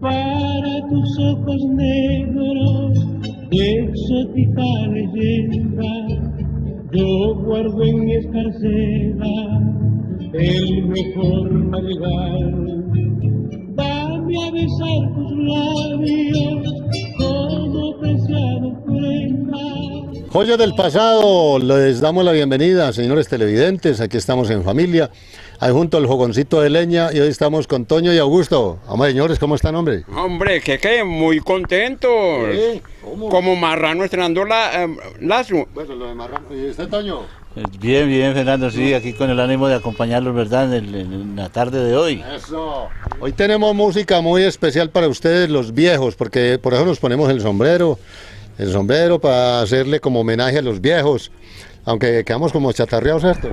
Para tus ojos negros de exótica leyenda, yo guardo en mi escarcela el mejor madrigal. Dame a besar tus labios como preciado prenda. Joyas del pasado, les damos la bienvenida, señores televidentes. Aquí estamos en familia, ahí junto al fogoncito de leña, y hoy estamos con Toño y Augusto. Hombre, señores, ¿cómo están, hombre? Hombre, que muy contentos. ¿Sí? ¿Cómo? Como marrano estrenando lazo. Bueno, lo de marrano. ¿Y usted, Toño? Bien, Fernando, sí, aquí con el ánimo de acompañarlos, ¿verdad?, en la tarde de hoy. Eso. Hoy tenemos música muy especial para ustedes, los viejos, porque por eso nos ponemos el sombrero para hacerle como homenaje a los viejos, aunque quedamos como chatarreados, ¿cierto?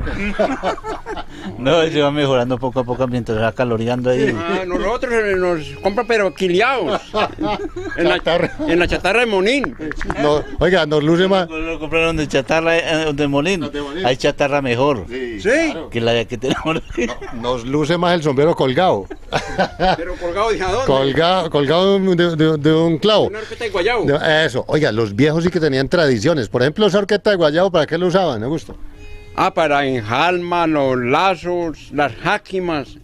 No, se va mejorando poco a poco mientras va caloreando ahí. Nosotros nos compran pero quiliados. en la chatarra de Monín. No, oiga, nos luce más. Lo compraron de chatarra, de Molín. Hay chatarra mejor Sí, Sí. claro. que la que tenemos aquí. Nos luce más el sombrero colgado. Pero colgado de dónde. Colgado de un clavo. Una orquesta de guayabo. Eso, oiga, los viejos sí que tenían tradiciones. Por ejemplo, esa orquesta de guayabo, ¿para qué lo usaban? Me gusta. Para enjalma, los lazos, las jáquimas.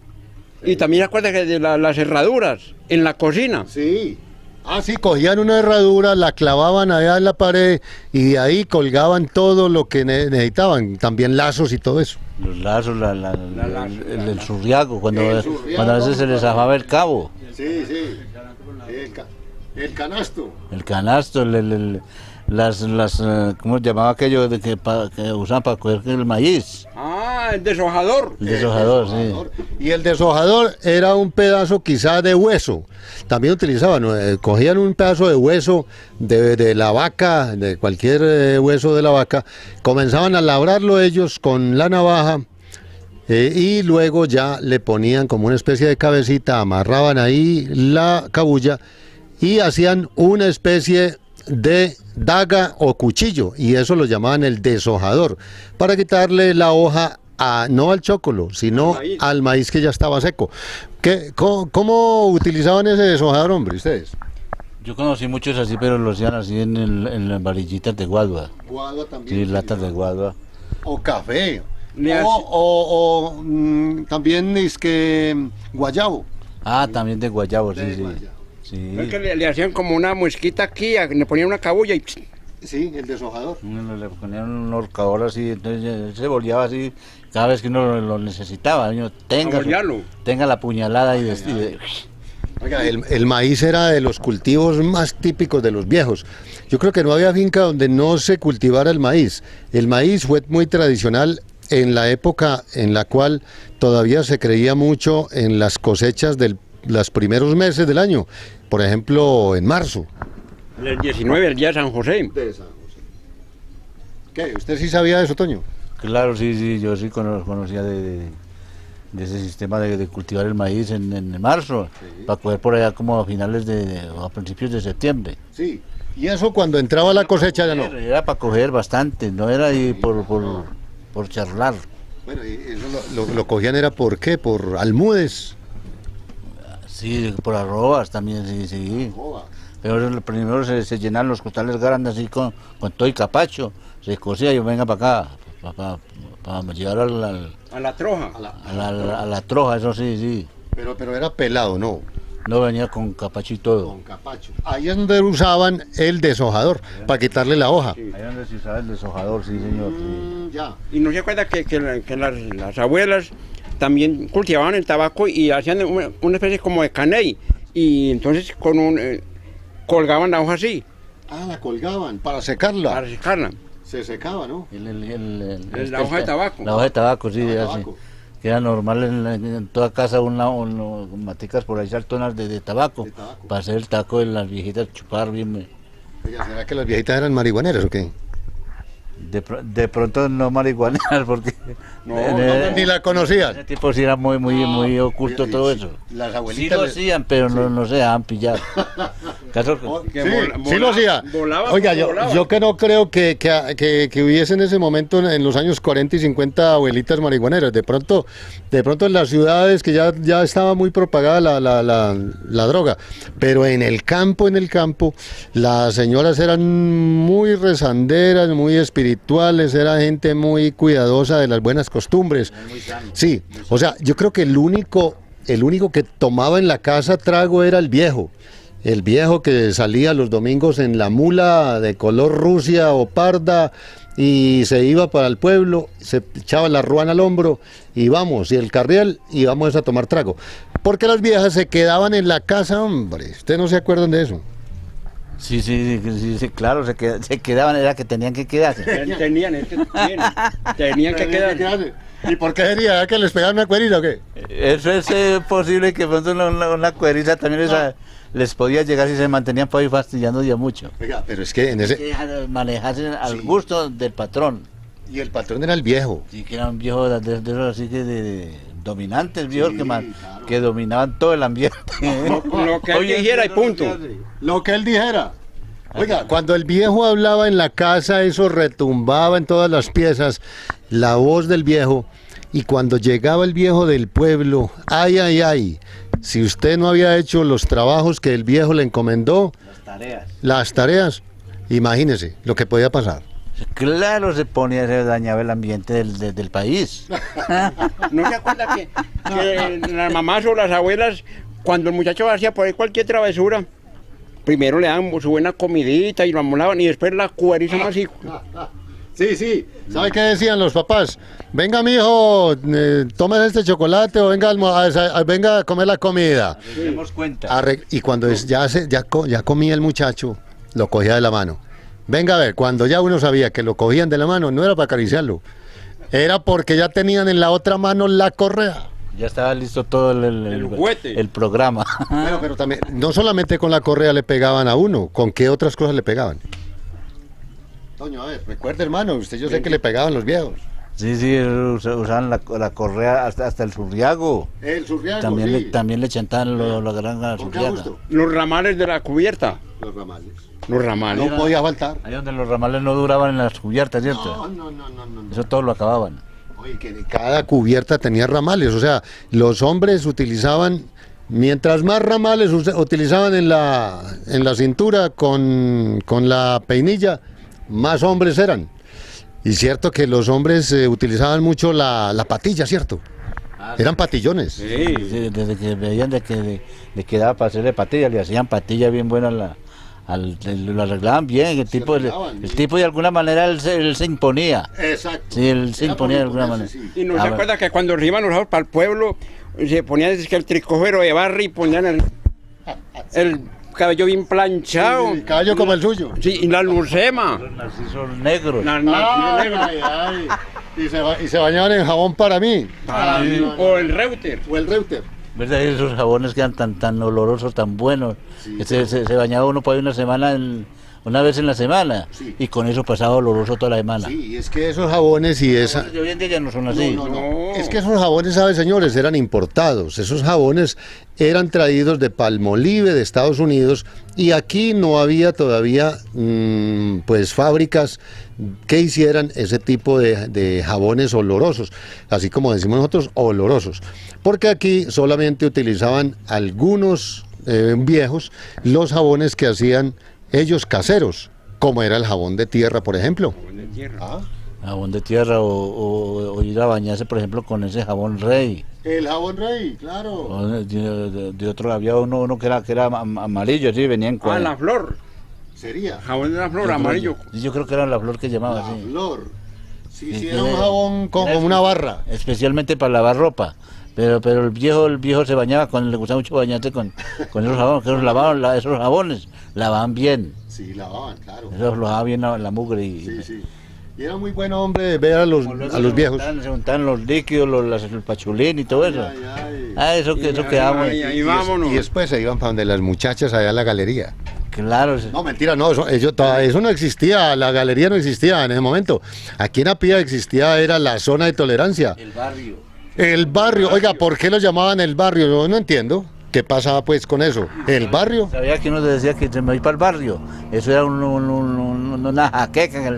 Y también acuerdas que de las herraduras en la cocina. Sí. Ah, sí, cogían una herradura, la clavaban allá en la pared y de ahí colgaban todo lo que necesitaban, también lazos y todo eso. Los lazos, el surriago, cuando a veces se les zafaba el cabo. Sí. El canasto. El canasto, ¿cómo se llamaba aquello de que usaban para coger el maíz? El deshojador. El deshojador, sí. Y el deshojador era un pedazo quizás de hueso. También utilizaban, cogían un pedazo de hueso de la vaca, de cualquier hueso de la vaca, comenzaban a labrarlo ellos con la navaja. Y luego ya le ponían como una especie de cabecita, amarraban ahí la cabulla y hacían una especie de daga o cuchillo, y eso lo llamaban el deshojador, para quitarle la hoja no al chocolo, sino al maíz que ya estaba seco. ¿Cómo utilizaban ese deshojador, hombre, ustedes? Yo conocí muchos así, pero lo hacían así en las varillitas de guadua. Guadua también. Sí, latas de guadua. O café. También es que guayabo. Ah, también de guayabo, sí. Sí. Es que le hacían como una muesquita aquí, le ponían una cabulla y... Sí, el deshojador. Uno le ponían un horcador así, entonces se boleaba así cada vez que uno lo necesitaba. Tenga la puñalada y Oiga, el maíz era de los cultivos más típicos de los viejos. Yo creo que no había finca donde no se cultivara el maíz. El maíz fue muy tradicional en la época en la cual todavía se creía mucho en las cosechas de los primeros meses del año. Por ejemplo, en marzo. El 19, el día de San José. ¿Qué? ¿Usted sí sabía de eso, Toño? Claro, sí, yo sí conocía de ese sistema de cultivar el maíz en marzo, sí, para coger por allá como a finales a principios de septiembre. Sí, y eso cuando entraba la cosecha ya no. Era para coger bastante, no era ahí por charlar. Bueno, y eso lo cogían era ¿por qué? ¿Por almudes? Sí, por arrobas también, sí. Arroba. Pero primero se llenan los costales grandes así con todo y capacho, se cocía y venga para acá, para llevar a la troja. A la troja, eso sí. Pero era pelado, ¿no? No, venía con capacho y todo. Con capacho. Ahí es donde usaban el deshojador, para quitarle la hoja. Sí. Ahí es donde se usaba el deshojador, sí, señor. Sí. Ya. Y no se acuerda que las abuelas también cultivaban el tabaco y hacían una especie como de caney. Y entonces colgaban la hoja así. Ah, la colgaban para secarla. Para secarla. Se secaba, ¿no? La hoja de tabaco. La hoja de tabaco, sí, así. Que era normal en toda casa maticas por ahí saltonas de tabaco, para hacer el taco de las viejitas chupar bien. Oiga, ¿será que las viejitas eran marihuaneras o qué? De pronto no marihuaneras, porque No, Ni la conocían. ese tipo sí era muy oculto todo eso. Las Sí abuelitas. lo hacían, pero no se dejaban pillar. Caso que- Sí, vol- sí lo hacía. volaba, Oiga, volaba. yo que no creo que hubiese en ese momento, en los años 40 y 50, abuelitas marihuaneras. De pronto en las ciudades que ya estaba muy propagada la droga. Pero en el campo, las señoras eran muy rezanderas, muy espirituales, era gente muy cuidadosa de las buenas costumbres. Sí, o sea, yo creo que el único que tomaba en la casa trago era el viejo. El viejo que salía los domingos en la mula de color Rusia o parda y se iba para el pueblo, se echaba la ruana al hombro y vamos, y el carriel y vamos a tomar trago. Porque las viejas se quedaban en la casa, hombre, ¿ustedes no se acuerdan de eso? Sí, claro, se quedaban, era que tenían que quedarse. Tenían, es que tenían que quedar. ¿Y por qué sería? ¿Ya que les pegaban una cuerita o qué? Eso es posible que pronto una cueriza también les podía llegar si se mantenían por ahí fastidiando ya mucho. Oiga, pero es que en Hay ese... que dejar manejarse al Sí. gusto del patrón. Y el patrón era el viejo. Sí, que era un viejo de esos así que de dominantes, viejos Sí, que, que dominaban todo el ambiente. Lo que él dijera y punto. Lo que él dijera. Oiga, cuando el viejo hablaba en la casa, eso retumbaba en todas las piezas, la voz del viejo. Y cuando llegaba el viejo del pueblo, ay, si usted no había hecho los trabajos que el viejo le encomendó, las tareas, imagínese lo que podía pasar. Claro, se dañaba el ambiente del país. ¿No se acuerda que las mamás o las abuelas, cuando el muchacho hacía por ahí cualquier travesura, primero le daban su buena comidita y lo amolaban y después la cueriza más hijo? Sí. ¿Sabe qué decían los papás? Venga, mijo, toma este chocolate o venga, venga a comer la comida. Demos cuenta. Y cuando ya comía el muchacho, lo cogía de la mano. Venga a ver, cuando ya uno sabía que lo cogían de la mano, no era para acariciarlo, era porque ya tenían en la otra mano la correa. Ya estaba listo todo El juguete. el programa. Pero también, no solamente con la correa le pegaban a uno, ¿con qué otras cosas le pegaban? Toño, a ver, recuerde, hermano, yo sé que le pegaban los viejos. Sí, usaban la correa hasta el surriago. El surriago, También le chantaban la gran surriaga. Los ramales de la cubierta. Los ramales. Los ramales. No podía faltar. Ahí donde los ramales no duraban en las cubiertas, ¿cierto? No. Eso todo lo acababan. Oye, que de cada cubierta tenía ramales, o sea, los hombres utilizaban, mientras más ramales utilizaban en la cintura con la peinilla, más hombres eran. Y cierto que los hombres utilizaban mucho la patilla, ¿cierto? Eran patillones. Sí. Sí, desde que veían de que daba para hacerle patilla, le hacían patilla bien buena lo arreglaban bien, el tipo de alguna manera él se imponía. Exacto. Sí, él se imponía de alguna manera. Y no se acuerda que cuando iban los ojos para el pueblo, se ponían que el tricojero de barri y ponían el cabello bien planchado. El caballo como el suyo. Sí, y la lucema. Los narcisos negros. Ay. Y se bañaban en jabón para mí. O el reuter. O el Reuter. ¿Verdad? Esos jabones quedan tan olorosos, tan buenos. Que se bañaba uno por ahí una vez en la semana. Sí. Y con eso pasaba oloroso toda la semana. Sí, es que esos jabones y esa... De hoy en día ya no son así. No. Es que esos jabones, ¿sabe, señores? Eran importados. Esos jabones eran traídos de Palmolive, de Estados Unidos, y aquí no había todavía pues fábricas que hicieran ese tipo de jabones olorosos, así como decimos nosotros, olorosos. Porque aquí solamente utilizaban algunos viejos los jabones que hacían ellos caseros, como era el jabón de tierra, por ejemplo. Jabón de tierra o ir a bañarse, por ejemplo, con ese jabón rey. El jabón rey, claro. O de otro había uno que era amarillo, sí, venían con... Ah, la flor. Sería. Jabón de la flor, amarillo. Yo creo que era la flor que llamaba La así. flor. Sí, Sí, era un jabón como una barra. Especialmente para lavar ropa. Pero el viejo se bañaba, le gustaba mucho bañarse con esos jabones, que esos jabones lavaban bien. Sí, lavaban, claro. Eso lavaban bien la mugre. Sí. Y era muy buen hombre ver a los viejos. Se untaban los líquidos, el pachulín y todo eso. Ay. Ah, eso quedaba muy... Ahí vámonos. Y después se iban para donde las muchachas allá en la galería. Claro, sí. No, mentira, no, eso no existía, la galería no existía en ese momento. Aquí en Apía existía, era la zona de tolerancia. El barrio. El barrio, oiga, ¿por qué lo llamaban el barrio? Yo no entiendo. ¿Qué pasaba pues con eso? ¿El barrio? Sabía que uno decía que se me iba para el barrio. Eso era una jaqueca que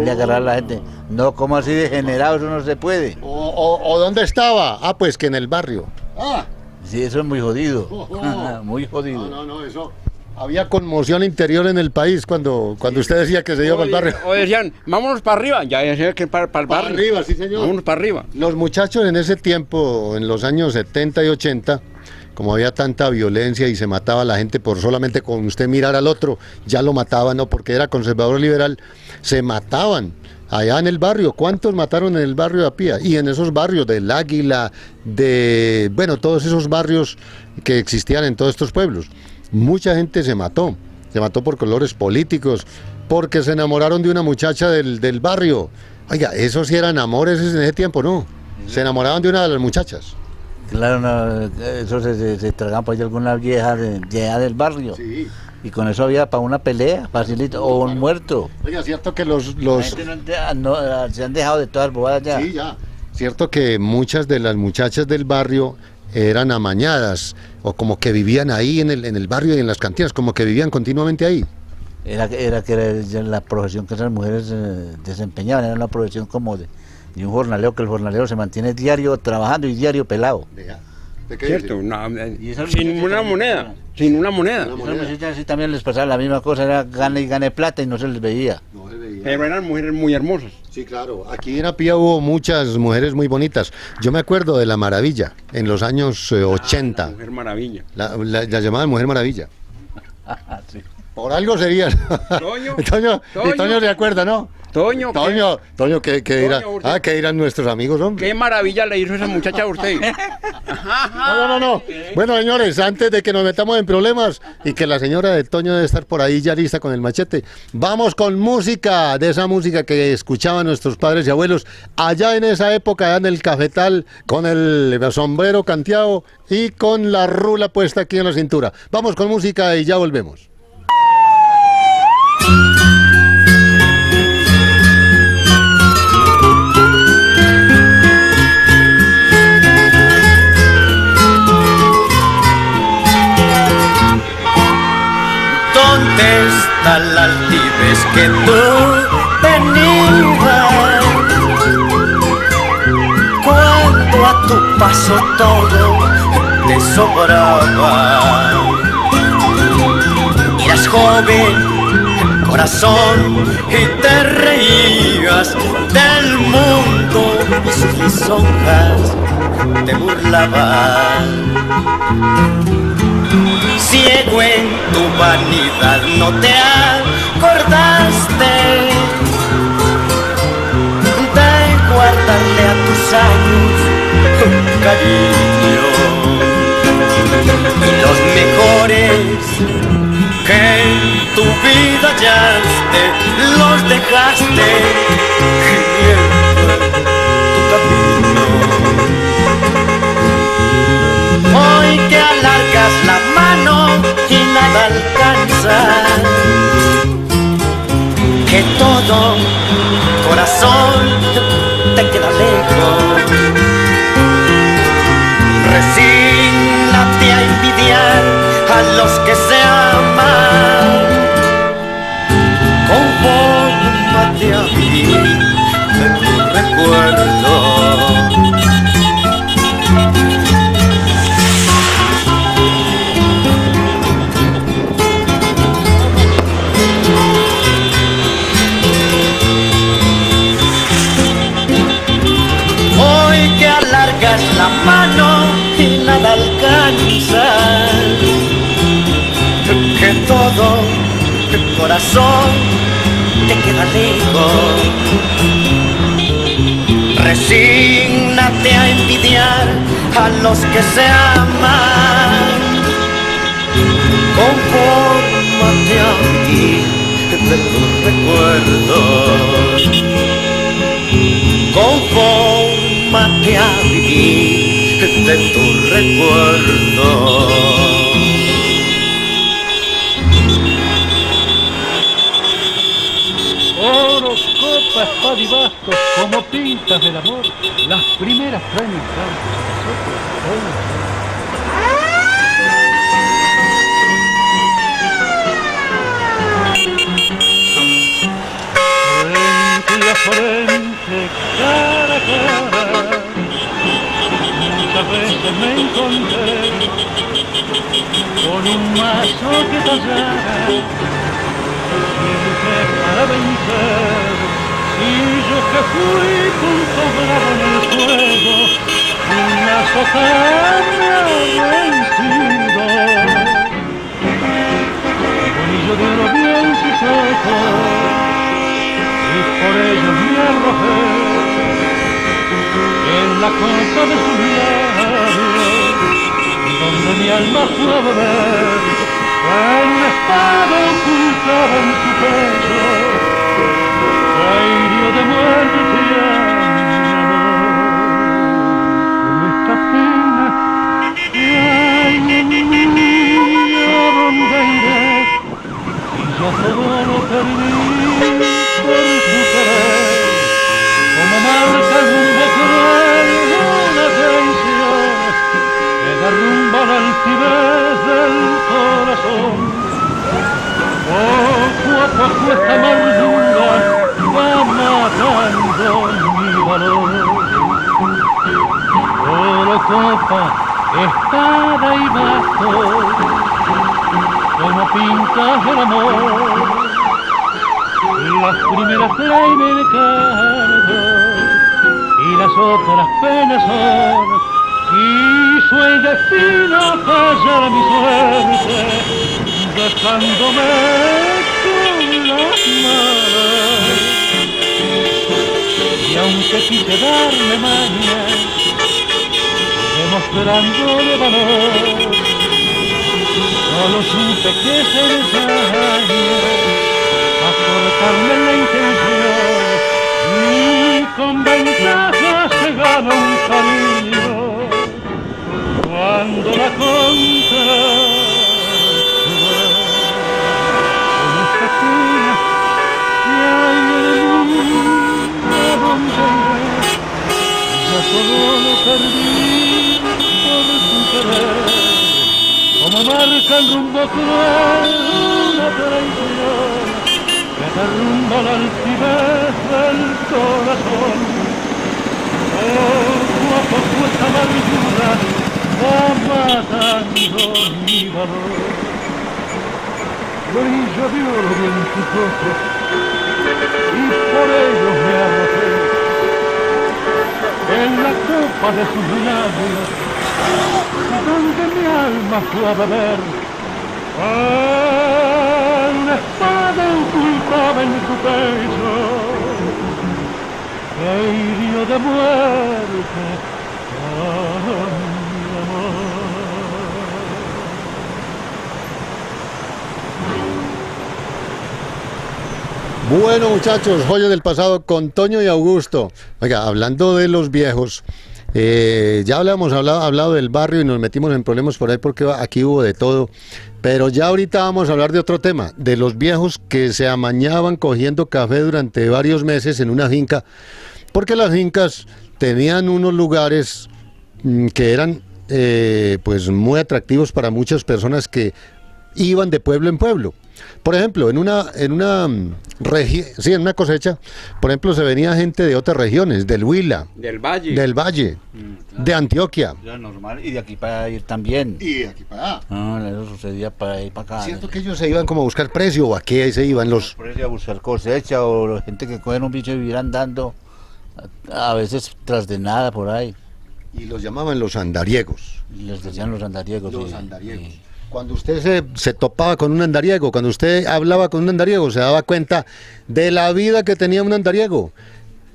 le agarraba a la gente. No, como así degenerado, eso no se puede. ¿O dónde estaba? Ah, pues que en el barrio. Ah. Sí, eso es muy jodido. Muy jodido. No, eso. Había conmoción interior en el país cuando usted decía que se iba para el barrio. O decían, vámonos para arriba, ya decía que para el barrio. Para arriba, sí señor. Vámonos para arriba. Los muchachos en ese tiempo, en los años 70 y 80, como había tanta violencia y se mataba a la gente por solamente con usted mirar al otro, ya lo mataban, ¿no? Porque era conservador liberal, se mataban. Allá en el barrio, ¿cuántos mataron en el barrio de Apía? Y en esos barrios del Águila, bueno, todos esos barrios que existían en todos estos pueblos. Mucha gente se mató por colores políticos, porque se enamoraron de una muchacha del barrio. Oiga, esos sí eran amores en ese tiempo, ¿no? Se enamoraban de una de las muchachas. Claro, no, eso se tragaban por ahí alguna vieja de allá del barrio. Sí. Y con eso había para una pelea, facilito, o un muerto. Oiga, cierto que La gente se han dejado de todas bobadas ya. Sí, ya. Cierto que muchas de las muchachas del barrio eran amañadas, o como que vivían ahí en el barrio y en las cantinas, como que vivían continuamente ahí. Era la profesión que esas mujeres desempeñaban, era una profesión como de un jornalero, que el jornalero se mantiene diario trabajando y diario pelado. ¿Cierto? No, Y esas sin una muchachas- moneda, sin una moneda. Esas muchachas sí también les pasaba la misma cosa, era gane y gane plata y no se les veía. No se veía. Pero eran mujeres muy hermosas. Sí, claro. Aquí en Apía hubo muchas mujeres muy bonitas. Yo me acuerdo de La Maravilla, en los años 80. Mujer maravilla. La llamaban Mujer Maravilla. Sí. Por algo sería. Toño, Toño se acuerda, ¿no? Toño, Toño, ¿qué dirán? usted- ¿Qué dirán nuestros amigos, hombre? ¿qué maravilla le hizo esa muchacha a usted? No. Bueno, señores, antes de que nos metamos en problemas y que la señora de Toño debe estar por ahí ya lista con el machete, vamos con música, de esa música que escuchaban nuestros padres y abuelos allá en esa época, allá en el cafetal, con el sombrero canteado y con la rula puesta aquí en la cintura. Vamos con música y ya volvemos. ¿Dónde está la altivez que tú tenías? Cuando a tu paso todo te sobraba. Eras joven, corazón, y te reías del mundo y sus lisonjas te burlaban. Ciego en tu vanidad no te acordaste de guardarle a tus años un cariño, y los mejores que en tu vida hallaste los dejaste gimiendo tu camino. Hoy que alargas la mano y nada alcanzas, que todo corazón te queda lejos. Resígnate a envidiar a los que se aman, confórmate a vivir de tu recuerdo. La mano y nada alcanza, que todo el corazón te queda lejos. Resígnate a envidiar a los que se aman, confórmate a vivir de tus recuerdos. Confórmate a vivir de tu recuerdo. Claudio y Bastos, como pintas del amor, las primeras traen encantos, las otras penas. Frente a frente, cara a cara, muchas veces me encontré con un mazo que tallara, siempre para vencer. Y yo que fui punto bravo en el fuego, un mazo me ha vencido. Bolillo de oro bien sujeto, y por ello me arrojé en la copa de sus labios, donde mi alma fue a beber, fue una espada ocultada en su pecho, que hirió de muerte a mi amor. Con esta pena que hay en mí, ¿a dónde iré? Y yo todo lo perdí por su querer, como marca el rumbo cruel una traición que derrumba la altivez del corazón. Poco a poco esta amargura va matando mi valor. Oro, copa, espada y basto, como pintas el amor. Las primeras traen el cargo y las otras penas son. Quiso el destino fallar mi suerte, dejándome con las manos. Y aunque quise darle maña, demostrándole valor, solo supe que se ensaña cortarle la intención, ni con ventaja se gana un cariño cuando la contra con esta pena que hay en mí, ¿a dónde iré? Ya todo lo perdí por tu querer, como marca el rumbo cruel una traición que derrumba la altivez del corazón. Poco a poco esta amargura va matando mi valor. Brillo de oro en tus ojos y por ello me arrojé en la copa de sus labios, donde mi alma fue a beber. Una espada ocultaba en su pecho, que hirió de muerte a mi amor. Bueno, muchachos, joyas del pasado con Toño y Augusto. Oiga, hablando de los viejos, ya habíamos hablado del barrio y nos metimos en problemas por ahí porque aquí hubo de todo. Pero ya ahorita vamos a hablar de otro tema, de los viejos que se amañaban cogiendo café durante varios meses en una finca, porque las fincas tenían unos lugares que eran pues muy atractivos para muchas personas que iban de pueblo en pueblo. Por ejemplo, en una cosecha, por ejemplo, se venía gente de otras regiones, del Huila, Del Valle. claro, de Antioquia. Ya normal, y de aquí para ir también. Y de aquí para allá. No, eso sucedía para ir para acá. ¿Cierto que ellos se iban como a buscar precio o a qué se iban los...? Por eso a buscar cosecha o la gente que cogen un bicho y vivir andando, a veces tras de nada por ahí. Y los llamaban los andariegos. Les decían los andariegos. Los sí, andariegos. sí. Cuando usted se topaba con un andariego, cuando usted hablaba con un andariego, se daba cuenta de la vida que tenía un andariego.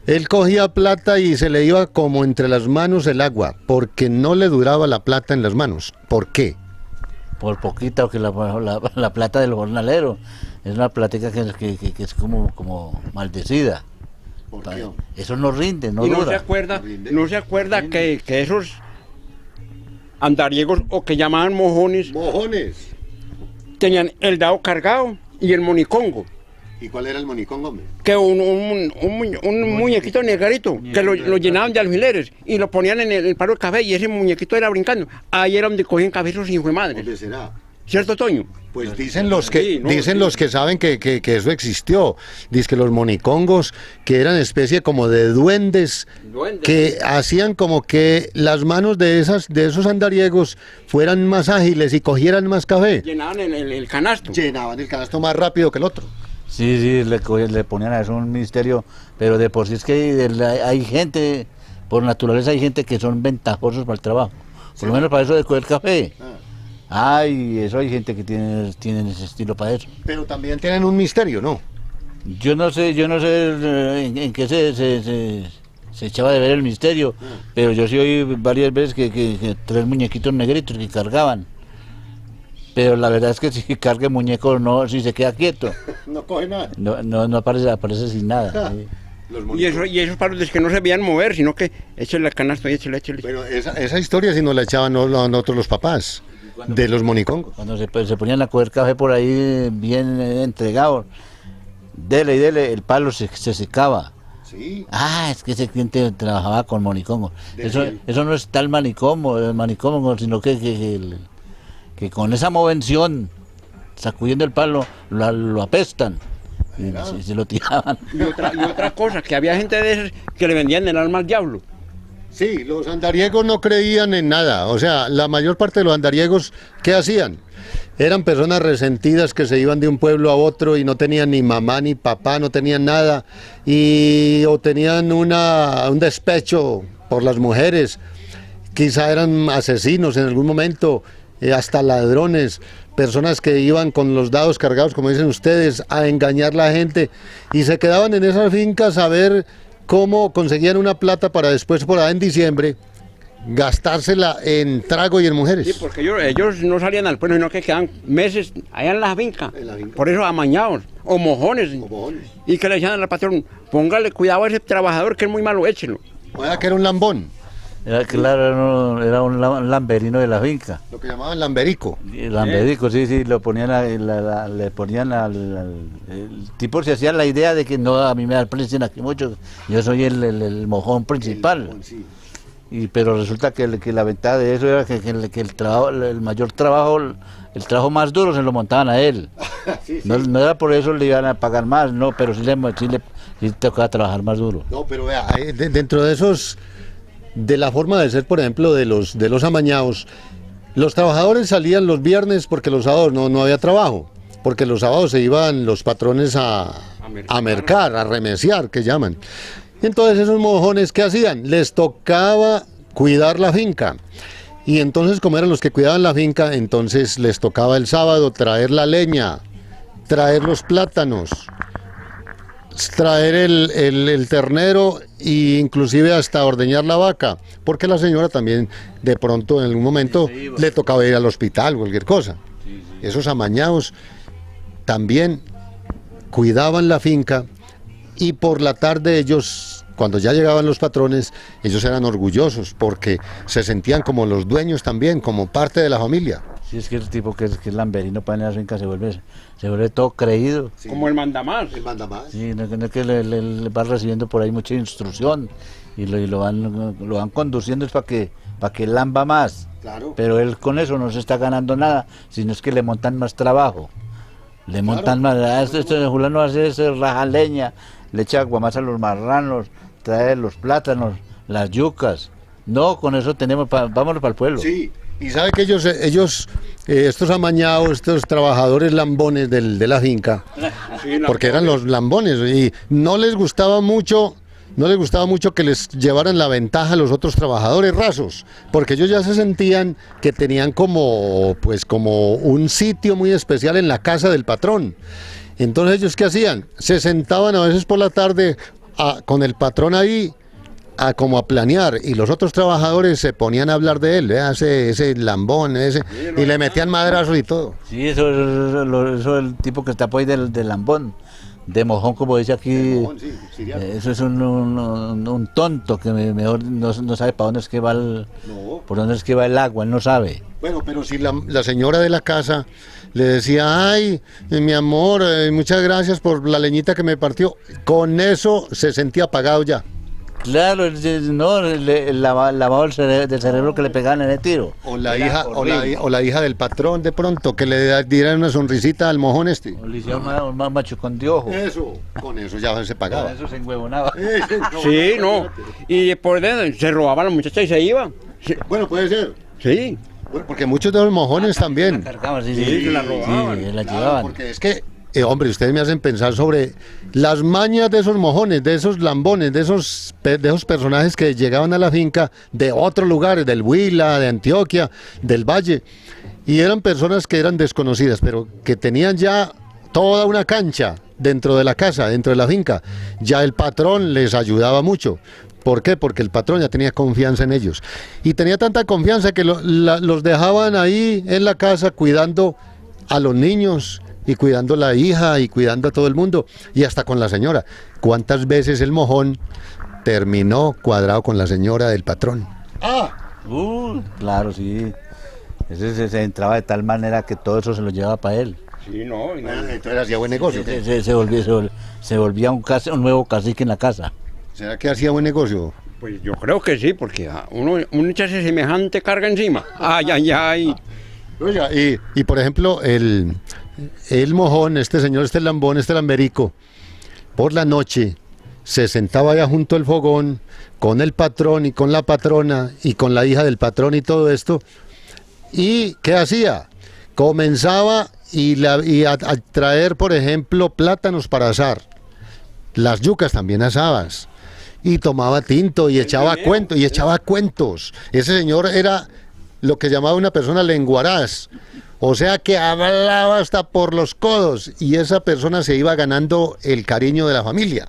Él cogía plata y se le iba como entre las manos el agua, porque no le duraba la plata en las manos. ¿Por qué? Por poquita, porque la plata del jornalero es una plática que es como maldecida. ¿Por qué? Eso no rinde, no y no dura. no se acuerda que esos andariegos, o que llamaban mojones, Mojones. tenían el dado cargado y el monicongo. ¿Y cuál era el monicón, hombre? Que un muñequito negrito, que lo llenaban de alfileres y lo ponían en el palo de café y ese muñequito era brincando. Ahí era donde cogían café esos hijos de madre. ¿Dónde será? ¿Cierto, Toño? Pues dicen los que, Sí, no, dicen sí. los que saben que eso existió. Dicen que los monicongos, que eran especie como de duendes, Duendes. que hacían como que las manos de esos andariegos fueran más ágiles y cogieran más café. Llenaban el canasto. Llenaban el canasto más rápido que el otro. Sí, sí, le ponían a eso un misterio, pero de por sí es que hay gente, por naturaleza hay gente que son ventajosos para el trabajo, por lo menos para eso de coger café. Ay, eso hay gente que tienen ese estilo para eso. Pero también tienen un misterio, ¿no? Yo no sé en qué se echaba de ver el misterio, pero yo sí oí varias veces que tres muñequitos negritos que cargaban. Pero la verdad es que si carga el muñeco, no, si se queda quieto, No coge nada. no aparece sin nada. Sí. Y esos palos que no se veían mover, sino que échale el canasto y échale. Bueno, esa historia sí nos la echaban nosotros los papás, de los monicongos. Cuando se ponían a coger café por ahí bien entregados, dele y dele, el palo se secaba. Sí. Ah, es que ese cliente trabajaba con monicongo. ¿De Eso, quién? eso no es tal manicomio, sino que con esa movención, sacudiendo el palo, lo apestan y se lo tiraban. Y otra cosa, que había gente de esas que le vendían el alma al diablo. Sí, los andariegos no creían en nada. O sea, la mayor parte de los andariegos, ¿qué hacían? Eran personas resentidas que se iban de un pueblo a otro y no tenían ni mamá ni papá, no tenían nada. O tenían un despecho por las mujeres. Quizá eran asesinos en algún momento, hasta ladrones. Personas que iban con los dados cargados, como dicen ustedes, a engañar a la gente. Y se quedaban en esas fincas a ver cómo conseguían una plata para después, por ahí en diciembre, gastársela en trago y en mujeres. Sí, porque ellos no salían al pueblo, sino que quedaban meses allá en la finca. En la finca. Por eso amañados, o mojones. Mojones. Y que le decían al patrón, póngale cuidado a ese trabajador que es muy malo, échelo. O sea, que era un lambón, Claro, era un lamberino de la finca. lo que llamaban lamberico. Y el lamberico, sí, lo ponían le ponían el tipo se hacía la idea de que no, a mí me da el precio aquí mucho, yo soy el mojón principal. Sí. Pero resulta que la ventaja de eso era que el trabajo, el mayor trabajo, el trabajo más duro se lo montaban a él. Sí, sí. No era por eso le iban a pagar más, no, pero sí le tocaba trabajar más duro. No, pero vea, dentro de esos, de la forma de ser, por ejemplo, de los amañados, los trabajadores salían los viernes porque los sábados no había trabajo, porque los sábados se iban los patrones a mercar, a remesiar, que llaman. Y entonces esos mojones, ¿qué hacían? Les tocaba cuidar la finca. Y entonces, como eran los que cuidaban la finca, entonces les tocaba el sábado traer la leña, traer los plátanos, traer el ternero e inclusive hasta ordeñar la vaca, porque la señora también de pronto en algún momento le tocaba ir al hospital, cualquier cosa. Esos amañados también cuidaban la finca y por la tarde ellos, cuando ya llegaban los patrones, ellos eran orgullosos porque se sentían como los dueños también, como parte de la familia. Sí, es que el tipo que es lamberino para en las fincas se vuelve todo creído. Sí. Como el mandamás. El mandamás. Sí, no es que le va recibiendo por ahí mucha instrucción y lo van conduciendo es para que lamba más. Claro. Pero él con eso no se está ganando nada, sino es que le montan más trabajo. Le montan más. Este fulano hace ese raja leña, le echa aguamás a los marranos, trae los plátanos, las yucas. No, con eso tenemos, vámonos para el pueblo. Sí, y sabe que ellos estos amañados, estos trabajadores lambones de la finca, porque eran los lambones, y no les gustaba mucho que les llevaran la ventaja a los otros trabajadores rasos, porque ellos ya se sentían que tenían como un sitio muy especial en la casa del patrón. Entonces, ¿ellos qué hacían? Se sentaban a veces por la tarde con el patrón ahí, como a planear, y los otros trabajadores se ponían a hablar de él, ese lambón, y le metían madrazos y todo. Sí, eso es el tipo que está por ahí del lambón, de mojón, como dice aquí. Eso es un tonto que mejor no sabe para dónde es que va por dónde es que va el agua, él no sabe. Bueno, pero si la señora de la casa le decía, ay, mi amor, muchas gracias por la leñita que me partió. Con eso se sentía apagado ya. Claro, no, el lavado del cerebro que le pegaban en el tiro. O la Era hija, horrible. o la hija del patrón de pronto, que le dieran una sonrisita al mojón este. O le hicieron un machucón de ojo. Eso, con eso ya se pagaba. Con eso se enhuevonaba. Sí, no. Y por dentro se robaba a la muchacha y se iba. Sí. Bueno, puede ser. Sí. Bueno, porque muchos de los mojones también. Cargaban, sí, Sí, se la robaban. Sí, la Claro, llevaban. porque es que, hombre, ustedes me hacen pensar sobre las mañas de esos mojones, de esos lambones, de esos personajes que llegaban a la finca de otros lugares, del Huila, de Antioquia, del Valle, y eran personas que eran desconocidas, pero que tenían ya toda una cancha dentro de la casa, dentro de la finca. Ya el patrón les ayudaba mucho. ¿Por qué? Porque el patrón ya tenía confianza en ellos. Y tenía tanta confianza que los dejaban ahí en la casa cuidando a los niños y cuidando a la hija y cuidando a todo el mundo y hasta con la señora. ¿Cuántas veces el mojón terminó cuadrado con la señora del patrón? Claro, sí. Ese se entraba de tal manera que todo eso se lo llevaba para él. Sí, no. Y no. Entonces hacía buen negocio. Se volvía un nuevo cacique en la casa. ¿Será que hacía buen negocio? Pues yo creo que sí, porque uno echarse semejante carga encima. Ay, ay, ay. Oiga, y por ejemplo, el mojón, este señor, este lambón, este lamberico, por la noche se sentaba allá junto al fogón con el patrón y con la patrona y con la hija del patrón y todo esto. ¿Y qué hacía? Comenzaba a traer, por ejemplo, plátanos para asar. Las yucas también asadas. Y tomaba tinto y echaba cuentos. Ese señor era lo que llamaba una persona lenguaraz. O sea que hablaba hasta por los codos. Y esa persona se iba ganando el cariño de la familia.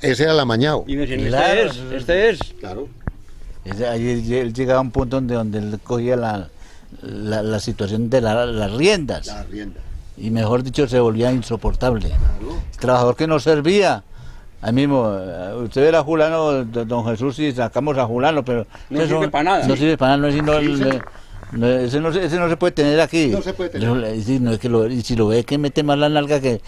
Ese era el amañado. Y me decían, Claro. este es. Claro. Ahí él llegaba a un punto donde él cogía la situación de las riendas. La rienda. Y mejor dicho, se volvía insoportable. El trabajador que no servía. Ahí mismo, usted ve a Julano, don Jesús, y sacamos a Julano, pero No eso sirve para nada. No sirve para nada, ese no se puede tener aquí. No se puede tener. Y si lo ve que mete más la nalga que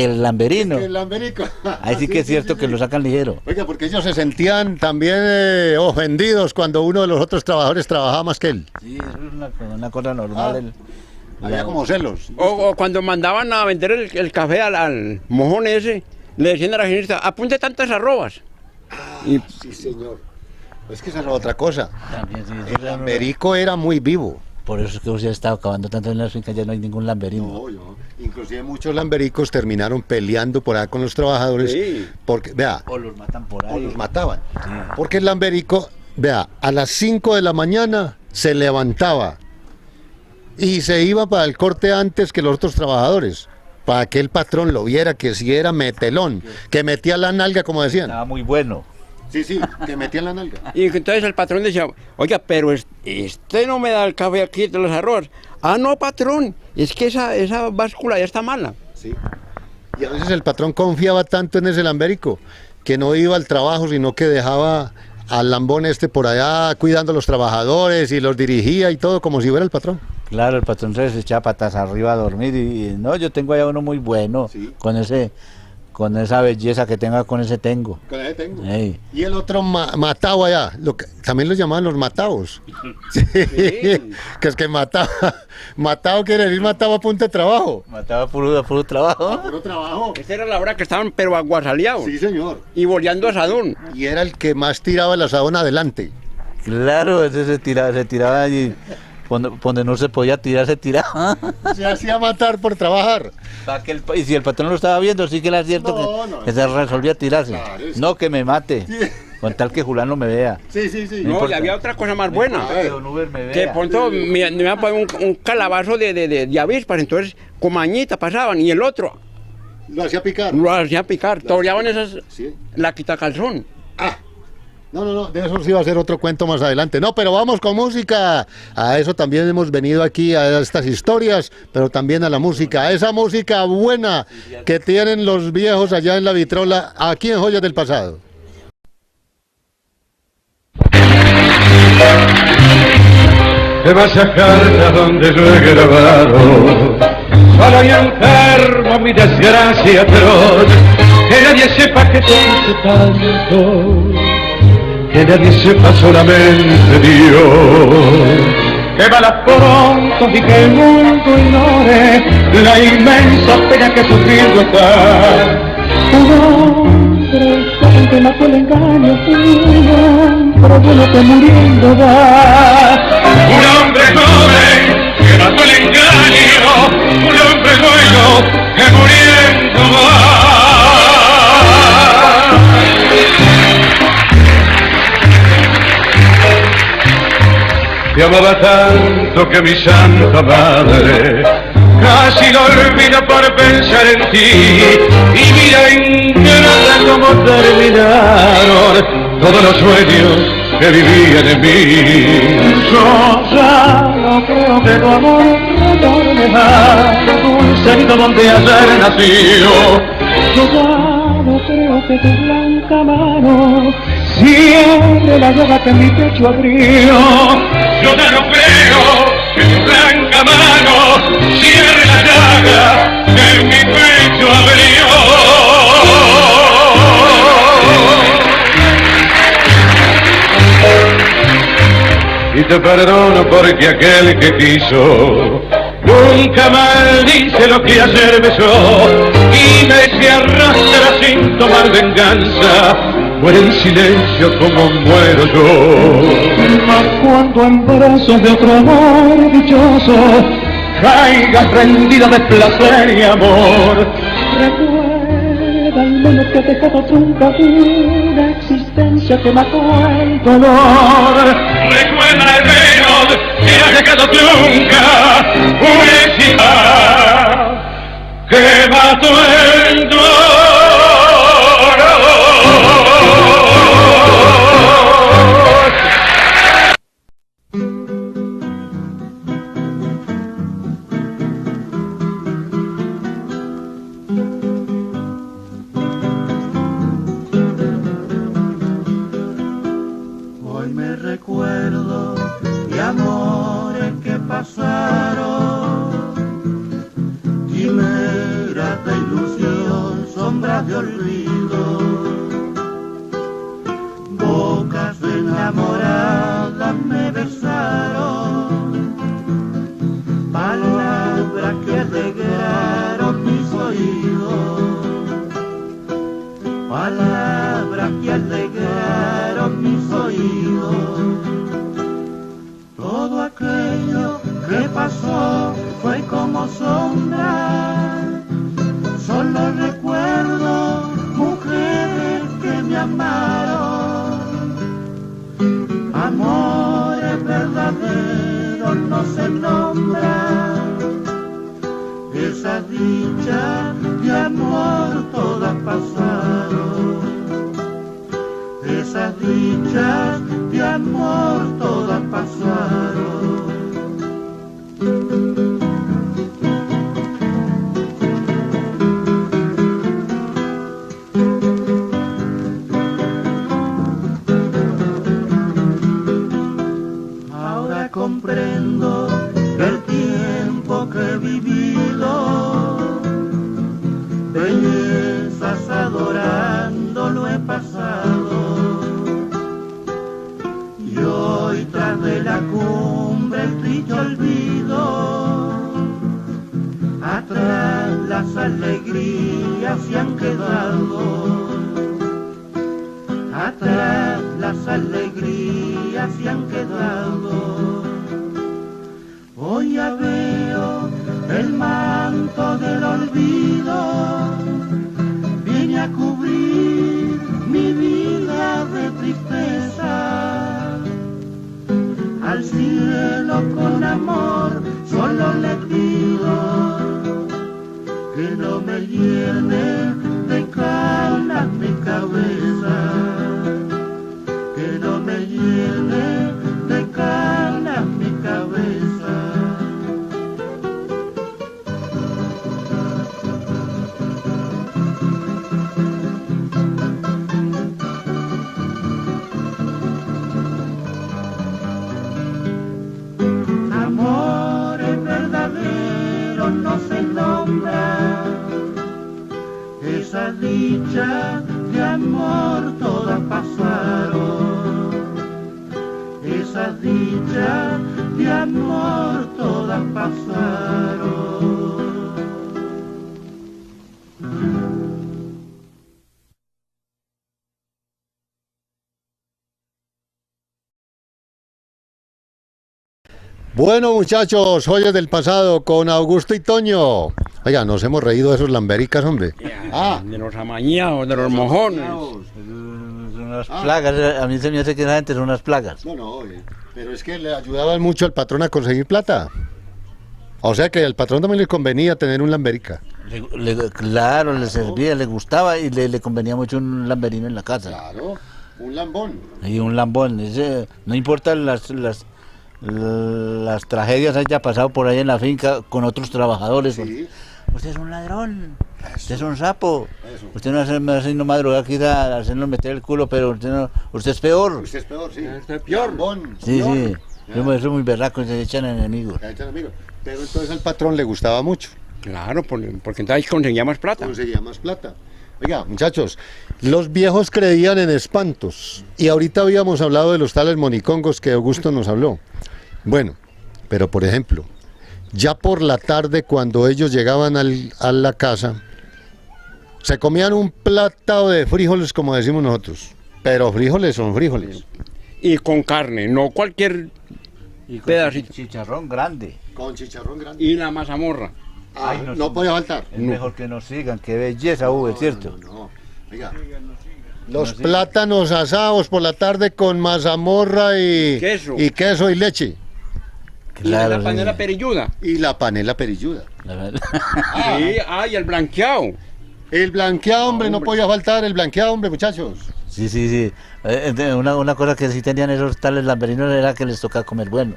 el lamberino. El lamberico. Ahí sí que es cierto que lo sacan ligero. Oiga, porque ellos se sentían también ofendidos cuando uno de los otros trabajadores trabajaba más que él. Sí, eso es una cosa normal. Había como celos. O cuando mandaban a vender el café al mojón ese, le decían a la señorita, apunte tantas arrobas. Y Sí, señor. Es que esa era otra cosa. También, sí, El lamberico era muy vivo. por eso es que se ha estado acabando tanto en las fincas, ya no hay ningún lamberino. Inclusive muchos lambericos terminaron peleando por ahí con los trabajadores. Sí. Porque, vea, O los matan por o ahí. los mataban. Sí. Porque el lamberico, vea, a las 5 de la mañana se levantaba y se iba para el corte antes que los otros trabajadores, para que el patrón lo viera, que si era metelón, que metía la nalga, como decían. Estaba muy bueno. Sí, sí, que metía la nalga. Y entonces el patrón decía, oiga, pero este no me da el café aquí de los arroz. Ah, no, patrón, es que esa báscula ya está mala. Sí. Y a veces el patrón confiaba tanto en ese lamberico que no iba al trabajo, sino que dejaba al lambón este por allá cuidando a los trabajadores y los dirigía y todo como si fuera el patrón. Claro, el patrón se echaba patas arriba a dormir y no, yo tengo allá uno muy bueno, Sí. con esa belleza que tenga, con ese tengo. Con ese tengo. Ey. Y el otro matado allá, también los llamaban los matados. Sí. Que es que mataba. Matado quiere decir matado a punta de trabajo. Mataba puro trabajo. Puro trabajo. Esta era la hora que estaban pero aguasaleados Sí, señor. y boleando asadón. Y era el que más tiraba el asadón adelante. Claro, ese se tiraba allí. Donde no se podía tirar, se tiraba. Se hacía matar por trabajar. Y si el patrón lo estaba viendo, sí que era cierto No, que se resolvía tirarse. Claro, sí. No, que me mate. Sí. Con tal que Julano me vea. Sí, sí, sí. No, y importa. había otra cosa más buena. Que Don Uber me Que vea. pronto me iban a poner un calabazo de avispas, entonces con mañita pasaban y el otro Lo hacía picar. lo hacía picar, toreaban esas, Sí. la quitacalzón. No, de eso sí va a ser otro cuento más adelante. No, pero vamos con música. A eso también hemos venido aquí, a estas historias, pero también a la música, a esa música buena que tienen los viejos allá en la vitrola, aquí en Joyas del Pasado. Te vas a carta donde yo he grabado solo y enfermo mi desgracia atroz, que nadie sepa que te quise tanto, que nadie sepa solamente Dios. Que balas pronto y que el mundo ignore la inmensa pena que sufriendo está. Un hombre joven que mató el engaño, un hombre bueno que muriendo va. Un hombre joven que mató el engaño, un hombre bueno que muriendo va. Te amaba tanto que mi santa madre casi lo olvido por pensar en ti. Y mira ingrata cómo terminaron todos los sueños que vivían en mí. Yo ya no creo que tu amor retorne más dulce donde ayer nació. Yo ya no creo que tu blanca mano cierre la llaga que en mi pecho abrió. Yo ya no creo que tu blanca mano cierre la llaga que en mi pecho abrió. Y te perdono porque aquel que quiso nunca maldice lo que ayer besó, y me se arrastra sin tomar venganza, muere en silencio como muero yo. Mas cuando en brazos de otro amor dichoso caigas rendida de placer y amor, recuerda al menos que te dejado trunca una existencia que mató el dolor. Recuerda al menos que has dejado trunca una existencia que mató el dolor. Hoy me recuerdo de amores que pasaron, quimeras de ilusión, sombras de olvido, bocas enamoradas me besaron, palabras que alegraron mis oídos, palabras que alegraron mis oídos. Todo aquello que pasó fue como sombra, solo recuerdo mujeres que me amaron. Amores verdaderos no se nombran, esas dichas de amor todas pasaron, esas dichas de amor todas pasaron. Ahora comprendo el tiempo que he vivido, bellezas adorando lo he pasado, y hoy tras de la cumbre el triste olvido, atrás las alegrías se han quedado, atrás las alegrías se han quedado. Hoy ya veo el manto del olvido, viene a cubrir mi vida de tristeza. Al cielo con amor solo le pido que no me llene de canas mi cabeza, que no me llene de canas mi cabeza. Amores verdaderos no se nombran, dicha de amor todas pasaron, esa dicha de amor todas pasaron. Bueno, muchachos, joyas del pasado con Augusto y Toño. Oiga, nos hemos reído de esos lambericas, hombre. De los amañados, de los mojones. Son unas plagas, a mí se me hace que esa gente son unas plagas. No, pero es que le ayudaban mucho al patrón a conseguir plata. O sea que al patrón también le convenía tener un lamberica. Claro, le servía, le gustaba y le convenía mucho un lamberino en la casa. Claro, un lambón. Y un lambón, no importa las tragedias que haya pasado por ahí en la finca con otros trabajadores. Sí. Usted es un ladrón, usted es un sapo, Eso. usted no hace no madrugar aquí a hacernos meter el culo, pero usted es peor. Usted es peor, sí. Usted es peor. Lambón, Sí, peor. sí, yo me soy muy berraco y se echan enemigos. Ya echan amigos. Pero entonces al patrón le gustaba mucho. Claro, porque entonces conseguía más plata. Conseguía más plata. Oiga, muchachos, los viejos creían en espantos. Y ahorita habíamos hablado de los tales monicongos que Augusto nos habló. Bueno, pero por ejemplo, ya por la tarde cuando ellos llegaban a la casa, se comían un plato de frijoles, como decimos nosotros. Pero frijoles son frijoles. Y con carne, no cualquier Y con pedacito. chicharrón grande. Con chicharrón grande. Y la mazamorra. Ay, Ay, no podía faltar. Es mejor que nos sigan, qué belleza hubo, ¿es cierto? No. Oiga, los plátanos asados por la tarde con mazamorra y queso y leche. Y la Claro, panela sí. perilluda. Y la panela perilluda. La verdad. Sí, y el blanqueado. El blanqueado, hombre, no podía faltar el blanqueado, hombre, muchachos. Sí, sí, sí. Una cosa que sí tenían esos tales lamberinos era que les tocaba comer bueno.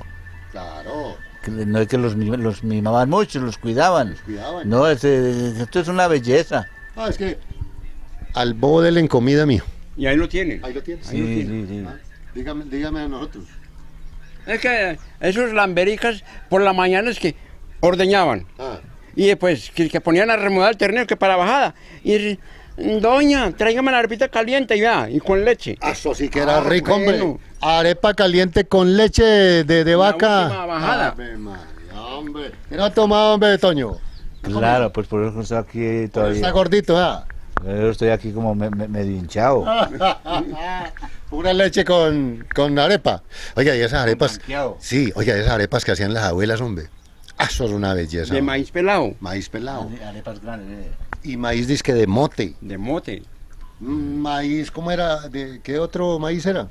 Claro. No es que los mimaban mucho, los cuidaban. cuidaban. No, esto es una belleza. Es que al bobo en comida mío. Y ahí lo tiene. Ahí lo tienes. Sí, sí, sí. Dígame a nosotros. Es que esos lambericas por la mañana es que ordeñaban. Y después que ponían a remudar el ternero que para bajada. Y doña, tráigame la arepita caliente y vea, y con leche. Eso sí que era rico, hombre. bueno. Arepa caliente con leche de La vaca. última bajada. Ave María, hombre. ¿Qué no ha tomado, hombre, Toño? Claro, pues por eso estoy aquí Está todavía. gordito, ¿ah? Yo estoy aquí como medio hinchado. Pura leche con arepa. Oiga, y esas arepas. blanqueado. Sí, oiga, esas arepas que hacían las abuelas, hombre. Eso es una belleza. De hombre. maíz pelado. Maíz pelado. Arepas grandes. Y maíz disque de mote. De mote. Maíz, ¿cómo era? ¿Qué otro maíz era?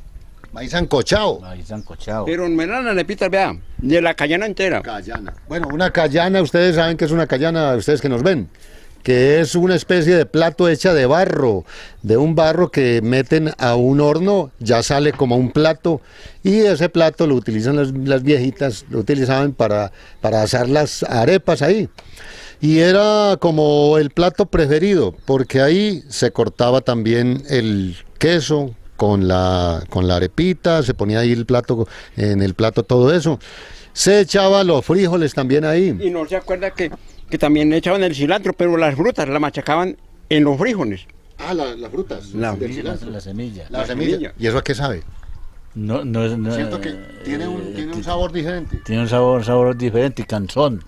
Maíz ancochado. Maíz sancochado. Pero no eran arepitas, vea, de la cayana entera. Cayana. Bueno, una cayana, ustedes saben que es una cayana, ustedes que nos ven, que es una especie de plato hecha de barro, de un barro que meten a un horno, ya sale como un plato, y ese plato lo utilizan las viejitas, lo utilizaban para asar las arepas ahí. Y era como el plato preferido, porque ahí se cortaba también el queso con la arepita, se ponía ahí en el plato todo eso. Se echaba los frijoles también ahí. Y no se acuerda que también echaban el cilantro, pero las frutas las machacaban en los frijoles. Las frutas. Del cilantro. La semilla. La La semilla. semilla. ¿Y eso a qué sabe? No, Siento que tiene un sabor diferente. Tiene un sabor diferente y cansón.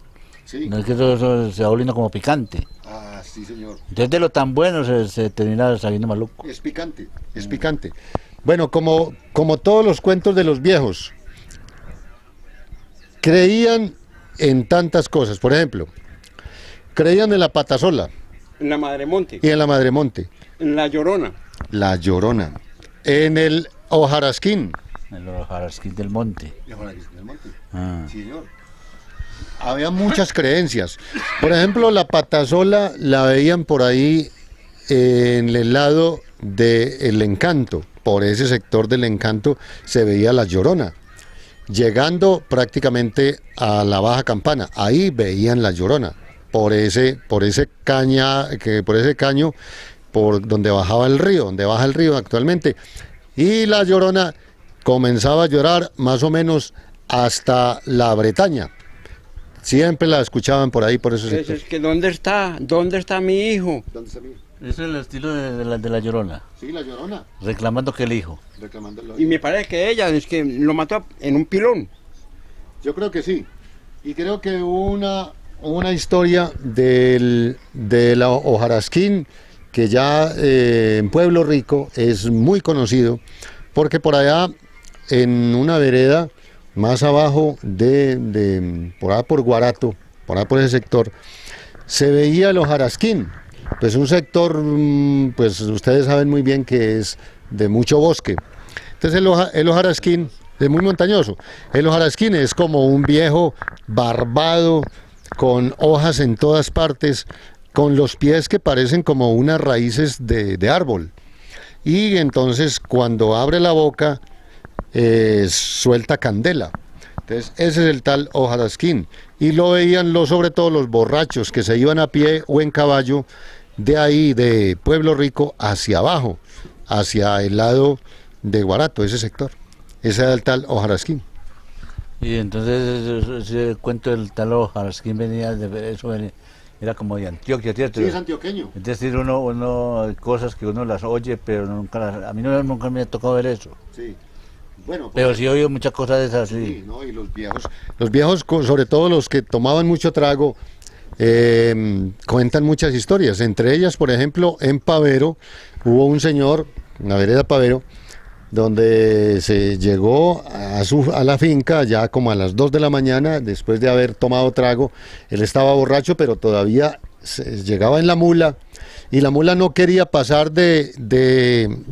Sí. No es que eso se va volviendo como picante. Sí, señor. Entonces de lo tan bueno se termina saliendo maluco. Es picante, es picante. Bueno, como todos los cuentos de los viejos, creían en tantas cosas. Por ejemplo, creían en la patasola En la Madremonte, y en la madremonte, en la Llorona. la llorona, en el hojarasquín. En los jarasquín del monte. Ah. Sí, señor. Había muchas creencias. Por ejemplo, la patasola la veían por ahí en el lado del Encanto. Por ese sector del Encanto se veía la Llorona. Llegando prácticamente a la Baja Campana, ahí veían la Llorona. Por ese caño, por donde bajaba el río, donde baja el río actualmente. Y la Llorona comenzaba a llorar más o menos hasta la Bretaña. Siempre la escuchaban por ahí, por esos Entonces, sectores. es que ¿dónde está mi hijo? ¿Dónde está mi hijo? Ese es el estilo de la Llorona, Sí, la Llorona, reclamando que el hijo. reclamándolo. Y me parece que ella es que lo mató en un pilón. Yo creo que sí. Y creo que hubo una historia de la hojarasquín que ya en Pueblo Rico es muy conocido, porque por allá en una vereda más abajo por allá por Guarato, por allá por ese sector, se veía el hojarasquín. Pues un sector, pues ustedes saben muy bien que es de mucho bosque. Entonces el hojarasquín es muy montañoso. El hojarasquín es como un viejo barbado, con hojas en todas partes, con los pies que parecen como unas raíces de árbol. Y entonces cuando abre la boca, suelta candela. Entonces ese es el tal hojarasquín. Y lo veían sobre todo los borrachos que se iban a pie o en caballo de ahí, de Pueblo Rico, hacia abajo, hacia el lado de Guarato, ese sector. Ese era el tal hojarasquín. Y entonces ese cuento del tal Hojarasquín venía de eso, era como de Antioquia, ¿cierto? antioqueño. Es decir, uno cosas que uno las oye, pero a mí nunca me ha tocado ver eso. Sí. Bueno, Pero sí he oído muchas cosas de esas, sí, sí. ¿no? Y los viejos, sobre todo los que tomaban mucho trago, cuentan muchas historias. Entre ellas, por ejemplo, en Pavero hubo un señor, en la vereda Pavero, donde se llegó a la finca ya como a las 2 de la mañana, después de haber tomado trago. Él estaba borracho, pero todavía llegaba en la mula, y la mula no quería pasar de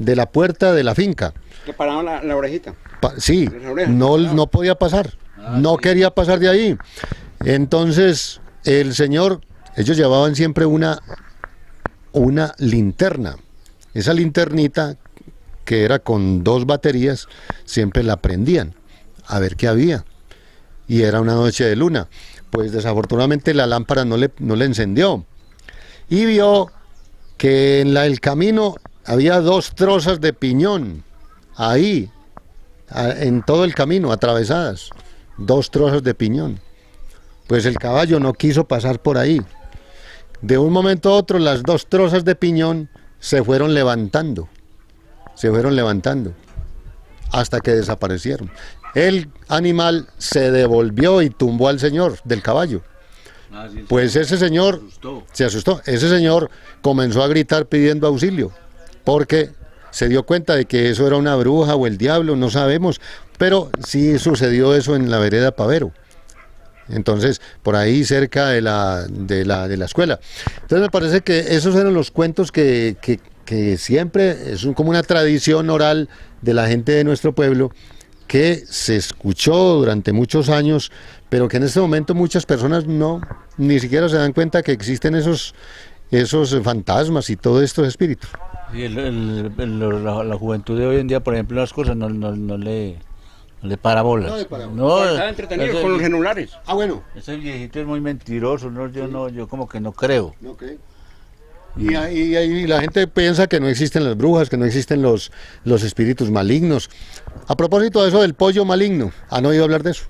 la puerta de la finca. Que pararon la orejita. Sí, Las orejas, no, claro. no podía pasar, no quería pasar de ahí. Entonces, el señor, ellos llevaban siempre una linterna. Esa linternita, que era con 2 baterías, siempre la prendían a ver qué había. Y era una noche de luna. Pues desafortunadamente la lámpara no le encendió. Y vio que en el camino había 2 trozas de piñón ahí, en todo el camino, atravesadas. 2 trozos de piñón. Pues el caballo no quiso pasar por ahí. De un momento a otro, las 2 trozas de piñón se fueron levantando. Hasta que desaparecieron. El animal se devolvió y tumbó al señor del caballo. Pues ese señor se asustó. Ese señor comenzó a gritar pidiendo auxilio, porque se dio cuenta de que eso era una bruja o el diablo, no sabemos, pero sí sucedió eso en la vereda Pavero. Entonces, por ahí cerca de la escuela. Entonces me parece que esos eran los cuentos que siempre es como una tradición oral de la gente de nuestro pueblo, que se escuchó durante muchos años, pero que en este momento muchas personas ni siquiera se dan cuenta que existen esos fantasmas y todos estos espíritus. Y la juventud de hoy en día, por ejemplo, las cosas no le para bolas. No le para bolas. No, Estaba entretenido con los celulares. Ah, bueno. ese viejito es muy mentiroso, ¿no? Yo como que no creo. Okay. Y ahí la gente piensa que no existen las brujas, que no existen los espíritus malignos. A propósito de eso del pollo maligno, ¿han oído hablar de eso?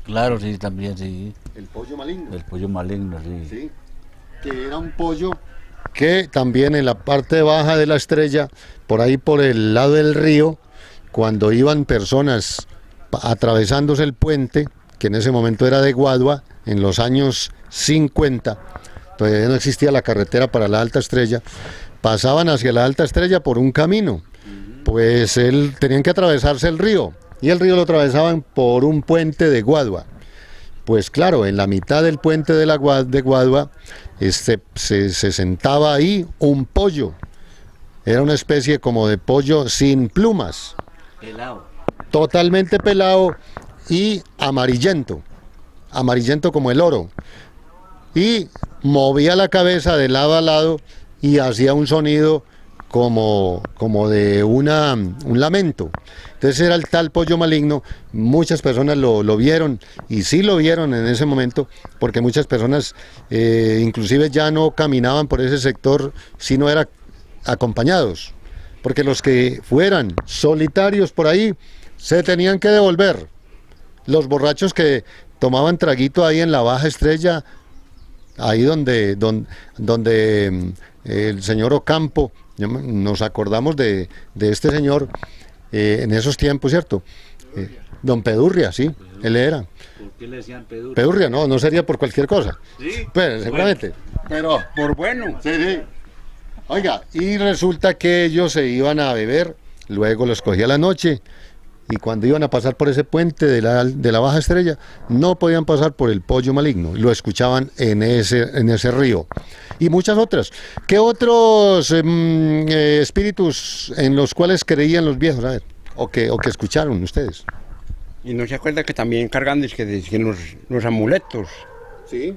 Claro, sí, también, sí. El pollo maligno. El pollo maligno, sí. Sí, que era un pollo que también en la parte baja de la Estrella, por ahí por el lado del río, cuando iban personas atravesándose el puente, que en ese momento era de Guadua, en los años 50, todavía no existía la carretera para la Alta Estrella, pasaban hacia la Alta Estrella por un camino, pues tenían que atravesarse el río, y el río lo atravesaban por un puente de Guadua. Pues claro, en la mitad del puente de Guadua se sentaba ahí un pollo. Era una especie como de pollo sin plumas. Pelado. Totalmente pelado y amarillento como el oro. Y movía la cabeza de lado a lado y hacía un sonido como de un lamento. Entonces era el tal pollo maligno. Muchas personas lo vieron, y sí lo vieron en ese momento, porque muchas personas inclusive ya no caminaban por ese sector, sino eran acompañados, porque los que fueran solitarios por ahí se tenían que devolver. Los borrachos que tomaban traguito ahí en la Baja Estrella, ahí donde el señor Ocampo, nos acordamos de este señor en esos tiempos, ¿cierto? Don Pedurria, sí, él era. ¿Por qué le decían Pedurria? Pedurria, no sería por cualquier cosa. Sí. Pues, seguramente. Pero, Por bueno. sí, sí. Oiga, y resulta que ellos se iban a beber, luego los cogía la noche, y cuando iban a pasar por ese puente de la Baja Estrella, no podían pasar por el Pollo Maligno, lo escuchaban en ese río. Y muchas otras. ¿Qué otros espíritus en los cuales creían los viejos? A ver, o que escucharon ustedes. Y no se acuerda que también cargan dizque los amuletos Sí,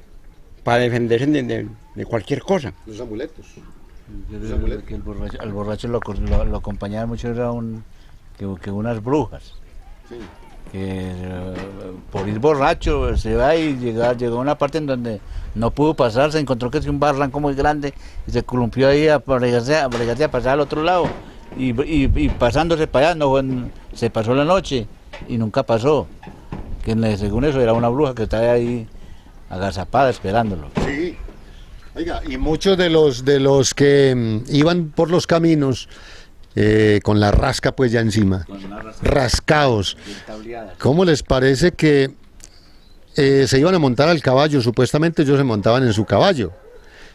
para defenderse de cualquier cosa. los amuletos. Yo creo que al borracho lo acompañaba mucho, era que unas brujas. Sí. Que por ir borracho se va y llegó a una parte en donde no pudo pasar, se encontró que es un barranco muy grande y se columpió ahí a bregarse a pasar al otro lado. Y pasándose para allá, se pasó la noche y nunca pasó. Según eso era una bruja que estaba ahí agazapada esperándolo. Sí. Oiga, y muchos de los que iban por los caminos con la rasca pues ya encima, rascados, ¿cómo les parece que se iban a montar al caballo? Supuestamente ellos se montaban en su caballo,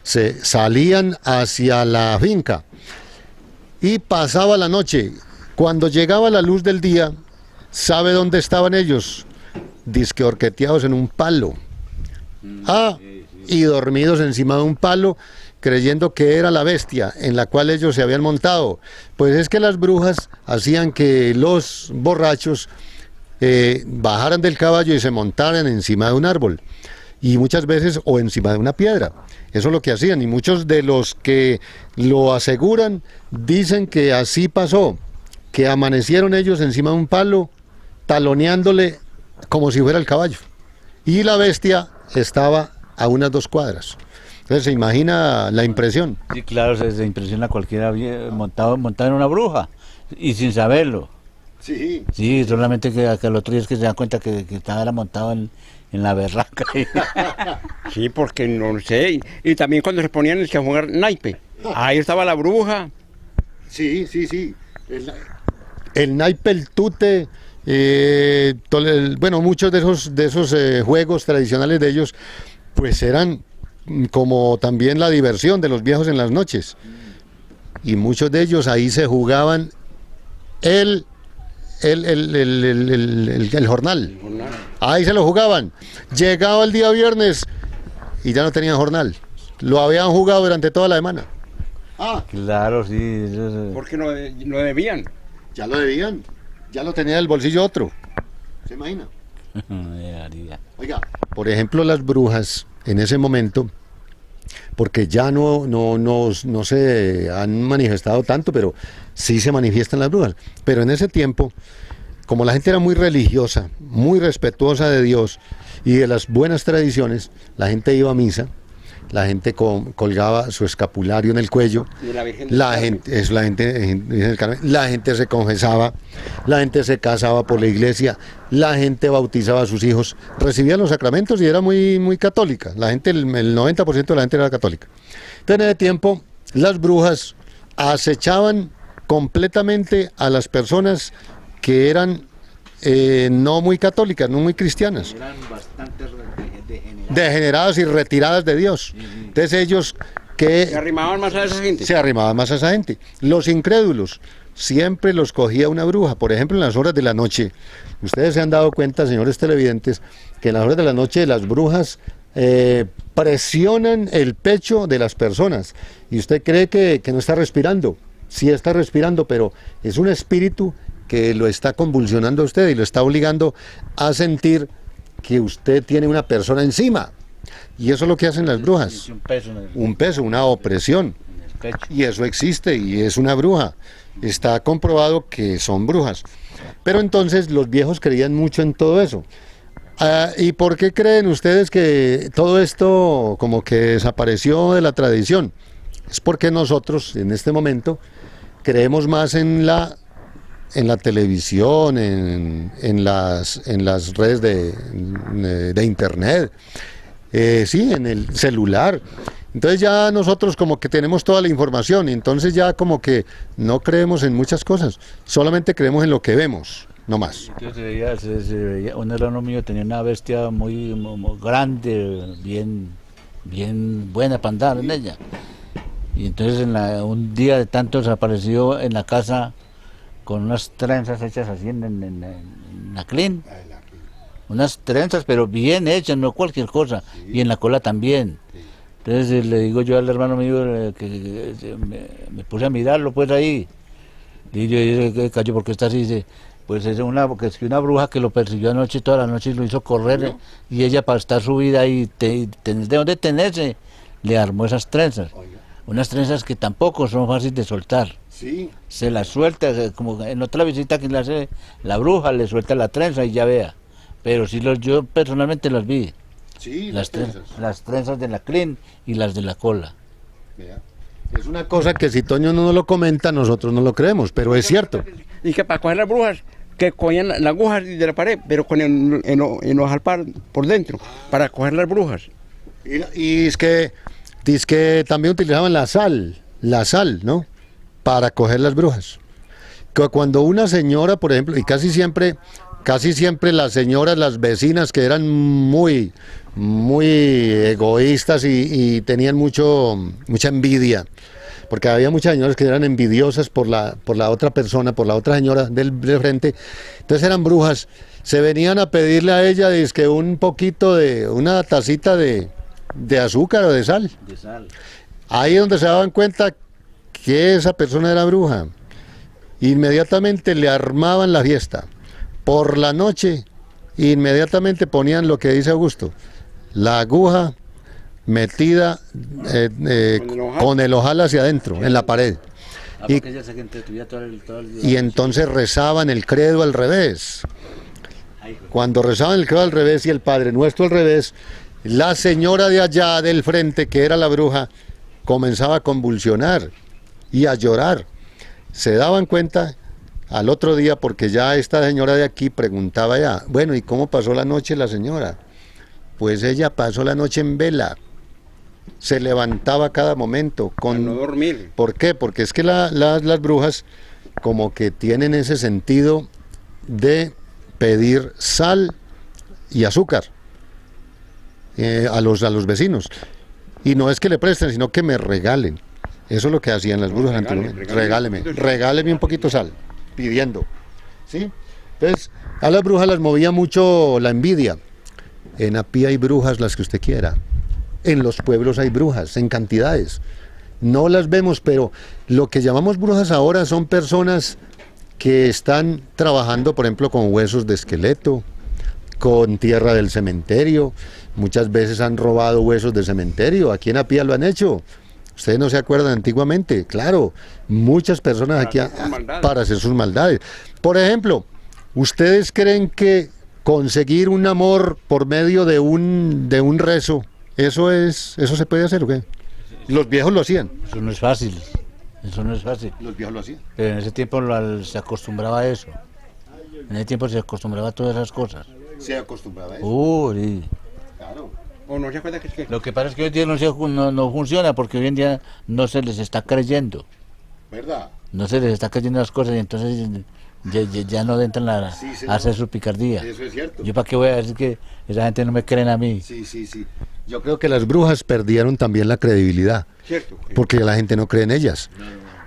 se salían hacia la finca y pasaba la noche. Cuando llegaba la luz del día, ¿sabe dónde estaban ellos? Disque horqueteados en un palo. Y dormidos encima de un palo, creyendo que era la bestia en la cual ellos se habían montado. Pues es que las brujas hacían que los borrachos bajaran del caballo y se montaran encima de un árbol, y muchas veces o encima de una piedra. Eso es lo que hacían, y muchos de los que lo aseguran dicen que así pasó, que amanecieron ellos encima de un palo, taloneándole como si fuera el caballo, y la bestia estaba a unas 2 cuadras. Entonces se imagina la impresión. Sí, claro, se impresiona cualquiera montado en una bruja y sin saberlo. Sí. Sí, solamente que al otro día es que se dan cuenta que estaba montado en la berraca. Sí, porque no sé. Y también cuando se ponían a jugar naipe, ahí estaba la bruja. Sí. El naipe, el tute, bueno, muchos de esos juegos tradicionales de ellos, pues eran como también la diversión de los viejos en las noches. Y muchos de ellos ahí se jugaban el jornal. Ahí se lo jugaban. Llegaba el día viernes y ya no tenían jornal. Lo habían jugado durante toda la semana. Claro, sí. Porque no debían. Ya lo debían. Ya lo tenía en el bolsillo otro. ¿Se imagina? Oiga, por ejemplo, las brujas en ese momento, porque ya no se han manifestado tanto, pero sí se manifiestan las brujas. Pero en ese tiempo, como la gente era muy religiosa, muy respetuosa de Dios y de las buenas tradiciones, la gente iba a misa, la gente colgaba su escapulario en el cuello, Y la Virgen del la gente se confesaba, la gente se casaba por la iglesia, la gente bautizaba a sus hijos, recibía los sacramentos y era muy, muy católica. La gente, el 90% de la gente era católica. Entonces, en ese tiempo, las brujas acechaban completamente a las personas que eran no muy católicas, no muy cristianas, Eran bastante degeneradas y retiradas de Dios. Entonces ellos Se arrimaban más a esa gente. se arrimaban más a esa gente. Los incrédulos siempre los cogía una bruja. Por ejemplo, en las horas de la noche, ustedes se han dado cuenta, señores televidentes, que en las horas de la noche las brujas presionan el pecho de las personas y usted cree que no está respirando. Sí está respirando, pero es un espíritu que lo está convulsionando a usted y lo está obligando a sentir que usted tiene una persona encima. Y eso es lo que hacen las brujas. Un peso, una opresión. Y eso existe y es una bruja. Está comprobado que son brujas. Pero entonces los viejos creían mucho en todo eso. ¿Y por qué creen ustedes que todo esto como que desapareció de la tradición? Es porque nosotros en este momento creemos más en la televisión, en las redes de internet, sí, en el celular. Entonces ya nosotros como que tenemos toda la información, y entonces ya como que no creemos en muchas cosas, solamente creemos en lo que vemos, no más. Entonces se veía, un hermano mío tenía una bestia muy grande, bien buena para andar en ella. Y entonces un día de tantos apareció en la casa con unas trenzas hechas así en la clean. Unas trenzas, pero bien hechas, no cualquier cosa. Y en la cola también. Entonces le digo yo al hermano mío que me puse a mirarlo pues ahí. Y yo dije, cayó porque está así, dice, pues porque es que una bruja que lo persiguió anoche, toda la noche, y lo hizo correr, y ella para estar subida y tener de dónde tenerse, le armó esas trenzas. Unas trenzas que tampoco son fáciles de soltar. Sí. Se las suelta, como en otra visita que le hace la bruja, le suelta la trenza y ya vea. Pero sí yo personalmente las vi. Sí, Las trenzas de la crin y las de la cola. Vea. Es una cosa que si Toño no nos lo comenta, nosotros no lo creemos, pero es cierto. Y que para coger las brujas, que cogían la aguja de la pared, pero con el hojalpar por dentro, para coger las brujas. Y es que también utilizaban la sal, ¿no? Para coger las brujas. Que cuando una señora, por ejemplo, y casi siempre las señoras, las vecinas que eran muy egoístas y tenían mucha envidia, porque había muchas señoras que eran envidiosas por la otra persona, por la otra señora del frente, entonces eran brujas, se venían a pedirle a ella dizque un poquito una tacita de azúcar o de sal. Ahí es donde se daban cuenta que esa persona era bruja. Inmediatamente le armaban la fiesta. Por la noche, inmediatamente ponían lo que dice Augusto, la aguja metida con el ojal hacia adentro, en la pared. Y entonces rezaban el credo al revés. Cuando rezaban el credo al revés y el Padre Nuestro al revés, la señora de allá del frente, que era la bruja, comenzaba a convulsionar y a llorar. Se daban cuenta al otro día, porque ya esta señora de aquí preguntaba ya, bueno, ¿y cómo pasó la noche la señora? Pues ella pasó la noche en vela, se levantaba a cada momento. Para no dormir. ¿Por qué? Porque es que las brujas como que tienen ese sentido de pedir sal y azúcar a los vecinos. Y no es que le presten, sino que me regalen. Eso es lo que hacían las brujas anteriormente. Regáleme un poquito de sal, pidiendo. ¿Sí? Entonces, a las brujas las movía mucho la envidia. En Apía hay brujas las que usted quiera. En los pueblos hay brujas, en cantidades. No las vemos, pero lo que llamamos brujas ahora son personas que están trabajando, por ejemplo, con huesos de esqueleto, con tierra del cementerio. Muchas veces han robado huesos de cementerio. Aquí en Apía lo han hecho. Ustedes no se acuerdan antiguamente, claro, muchas personas aquí para hacer sus maldades. Por ejemplo, ¿ustedes creen que conseguir un amor por medio de un rezo, eso se puede hacer o qué? Los viejos lo hacían. Eso no es fácil. Los viejos lo hacían. Pero en ese tiempo se acostumbraba a eso. En ese tiempo se acostumbraba a todas esas cosas. Se acostumbraba a eso. Sí. Claro. O no se acuerda que Lo que pasa es que hoy en día no funciona, porque hoy en día no se les está creyendo. ¿Verdad? No se les está creyendo las cosas, y entonces ya no entran a hacer su picardía. Eso es cierto. ¿Yo para qué voy a decir que esa gente no me creen a mí? Sí. Yo creo que las brujas perdieron también la credibilidad. Cierto. Porque la gente no cree en ellas.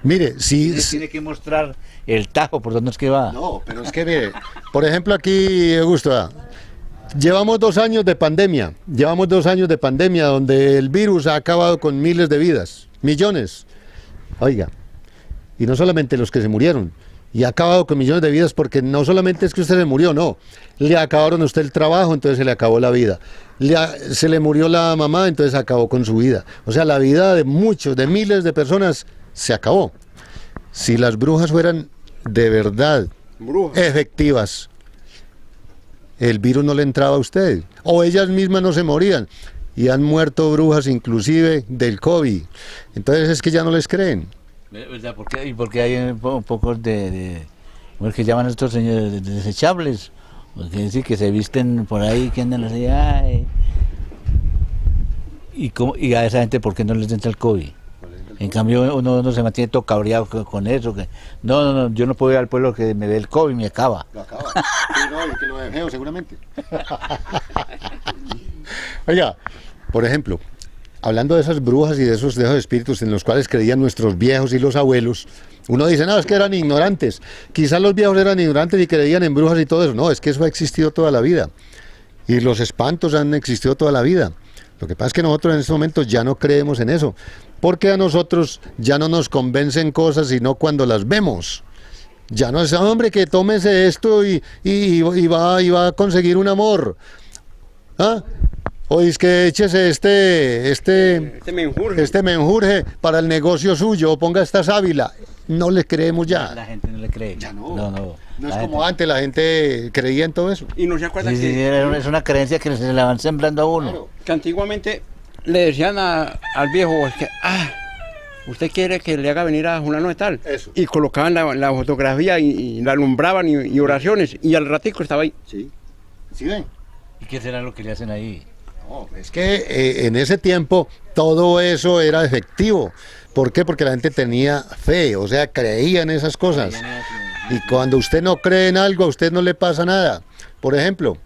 Mire, Tiene que mostrar el tajo por dónde es que va. No, pero es que mire, por ejemplo aquí, Augusto, llevamos 2 años de pandemia, donde el virus ha acabado con miles de vidas, millones. Oiga, y no solamente los que se murieron, y ha acabado con millones de vidas, porque no solamente es que usted se murió, no, le acabaron a usted el trabajo, entonces se le acabó la vida. Se le murió la mamá, entonces acabó con su vida. O sea, la vida de miles de personas se acabó. Si las brujas fueran de verdad efectivas, el virus no le entraba a usted, o ellas mismas no se morían, y han muerto brujas inclusive del COVID. Entonces es que ya no les creen. ¿Verdad? Porque hay un poco ¿cómo es que llaman estos señores? Desechables, porque decir que se visten por ahí, que andan así, y a esa gente, ¿por qué no les entra el COVID? En cambio, uno se mantiene todo cabreado con eso. No, yo no puedo ir al pueblo que me dé el COVID y me acaba. Lo acaba. Sí, no, y que lo dejeo seguramente. Oiga, por ejemplo, hablando de esas brujas y de esos espíritus en los cuales creían nuestros viejos y los abuelos, uno dice, no, es que eran ignorantes. Quizás los viejos eran ignorantes y creían en brujas y todo eso. No, es que eso ha existido toda la vida. Y los espantos han existido toda la vida. Lo que pasa es que nosotros en estos momentos ya no creemos en eso. Porque a nosotros ya no nos convencen cosas, sino cuando las vemos. Ya no es, hombre, que tómese esto y va a conseguir un amor. ¿Ah? O es que échese este menjurje para el negocio suyo, o ponga esta sábila. No le creemos ya. La gente no le cree. Ya no. No Es como antes, la gente creía en todo eso. Y no se acuerdan Sí, es una creencia que se la van sembrando a uno. Claro. que antiguamente le decían al viejo, es que, usted quiere que le haga venir a fulano de tal. Eso. Y colocaban la fotografía y la alumbraban y oraciones, y al ratico estaba ahí. Sí. ¿Sí ven? ¿Y qué será lo que le hacen ahí? No, es que en ese tiempo todo eso era efectivo. ¿Por qué? Porque la gente tenía fe, o sea, creía en esas cosas. Y cuando usted no cree en algo, a usted no le pasa nada. Por ejemplo,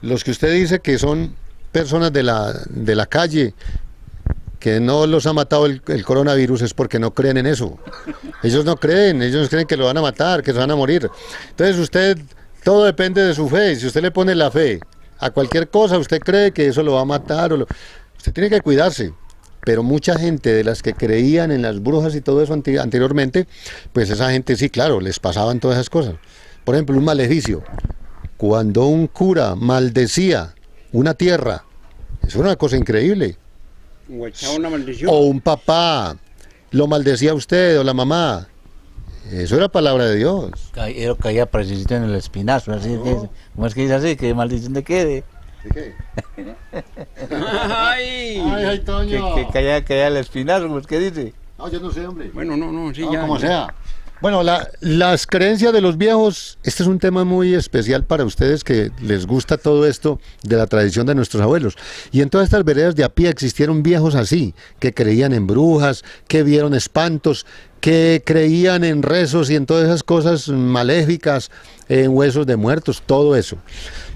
los que usted dice que son personas de la calle, que no los ha matado el coronavirus, es porque no creen en eso. Ellos no creen, ellos creen que lo van a matar, que se van a morir. Entonces usted, todo depende de su fe. Si usted le pone la fe a cualquier cosa, usted cree que eso lo va a matar. Usted tiene que cuidarse. Pero mucha gente de las que creían en las brujas y todo eso anteriormente, pues esa gente sí, claro, les pasaban todas esas cosas. Por ejemplo, un maleficio. Cuando un cura maldecía una tierra, eso era una cosa increíble. O echaba una maldición. O un papá lo maldecía a usted o la mamá. Eso era palabra de Dios. Caía precisito en el espinazo, así ¿cómo es que dice así? Que maldición te quede. ¿De qué? Ay. Toño. Que caía el espinazo, ¿cómo es que dice? No, yo no sé, hombre. Bueno, no, sí, No, ya. como sea. Bueno, las creencias de los viejos, este es un tema muy especial para ustedes que les gusta todo esto de la tradición de nuestros abuelos. Y en todas estas veredas de a pie existieron viejos así, que creían en brujas, que vieron espantos, que creían en rezos y en todas esas cosas maléficas, en huesos de muertos, todo eso.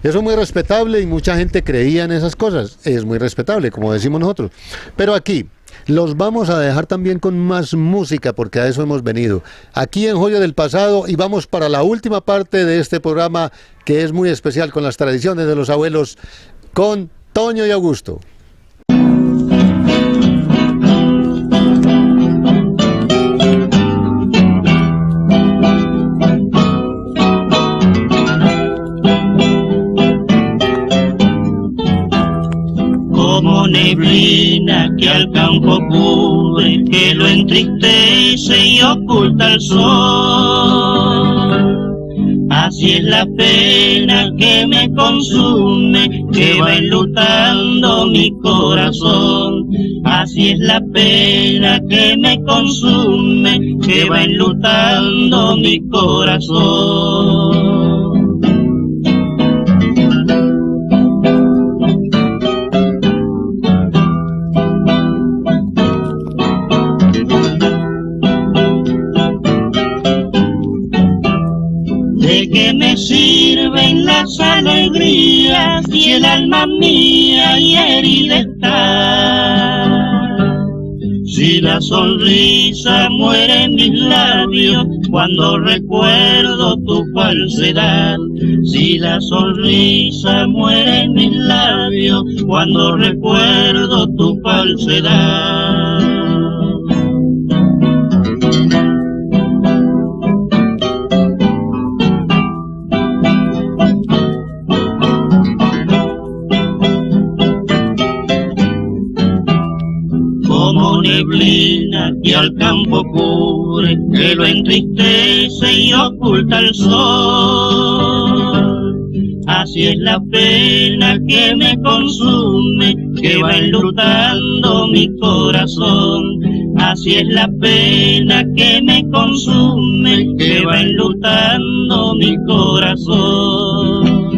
Eso es muy respetable y mucha gente creía en esas cosas. Es muy respetable, como decimos nosotros. Pero aquí los vamos a dejar también con más música, porque a eso hemos venido. Aquí en Joya del Pasado, y vamos para la última parte de este programa, que es muy especial con las tradiciones de los abuelos, con Toño y Augusto. Como neblina que al campo cubre, que lo entristece y oculta el sol. Así es la pena que me consume, que va enlutando mi corazón. Así es la pena que me consume, que va enlutando mi corazón. ¿De qué me sirven las alegrías si el alma mía y herida está? Si la sonrisa muere en mis labios cuando recuerdo tu falsedad. Si la sonrisa muere en mis labios cuando recuerdo tu falsedad. Como neblina que al campo cubre, que lo entristece y oculta el sol. Así es la pena que me consume, que va enlutando mi corazón. Así es la pena que me consume, que va enlutando mi corazón.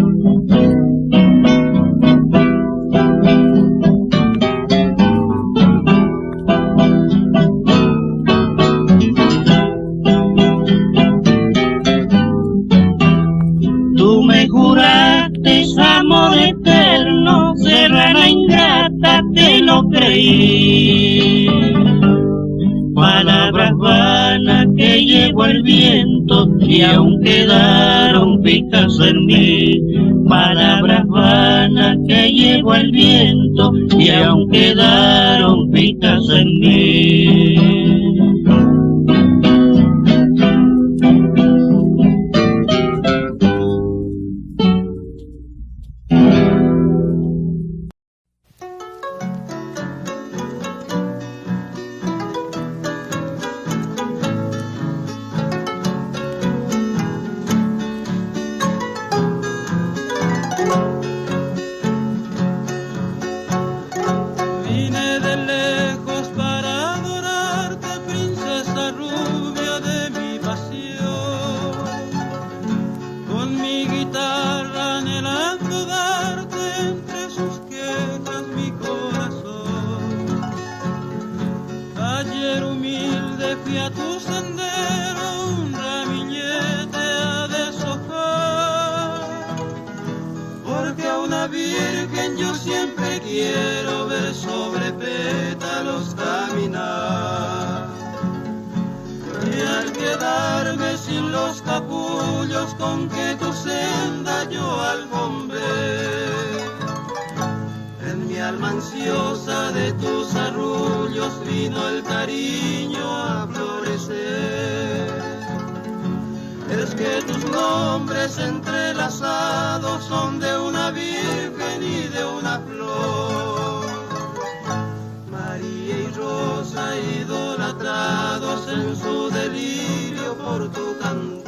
el viento y aún quedaron picas en mí. Palabras vanas que llevo el viento y aún quedaron picas en mí. Vine de lejos para adorarte, princesa rubia de mi pasión. Con mi guitarra anhelando darte entre sus quejas mi corazón. Ayer humilde fui a tu sendero, un ramillete a deshojar. Porque a una virgen yo siempre quiero ver sobre pétalos caminar. Y al quedarme sin los capullos con que tu senda yo alfombré, en mi alma ansiosa de tus arrullos vino el cariño a florecer. Es que tus nombres entrelazados son de una virgen y de una flor. María y Rosa idolatrados en su delirio por tu cantor.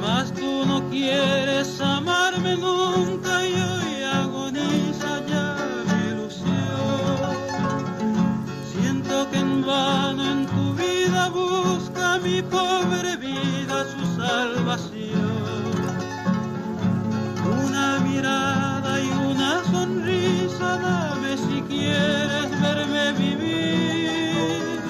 Mas tú no quieres amarme nunca y hoy agoniza ya mi ilusión. Siento que en vano en tu vida busca mi pobre vida su salvación. Una mirada y una sonrisa dame si quieres verme vivir.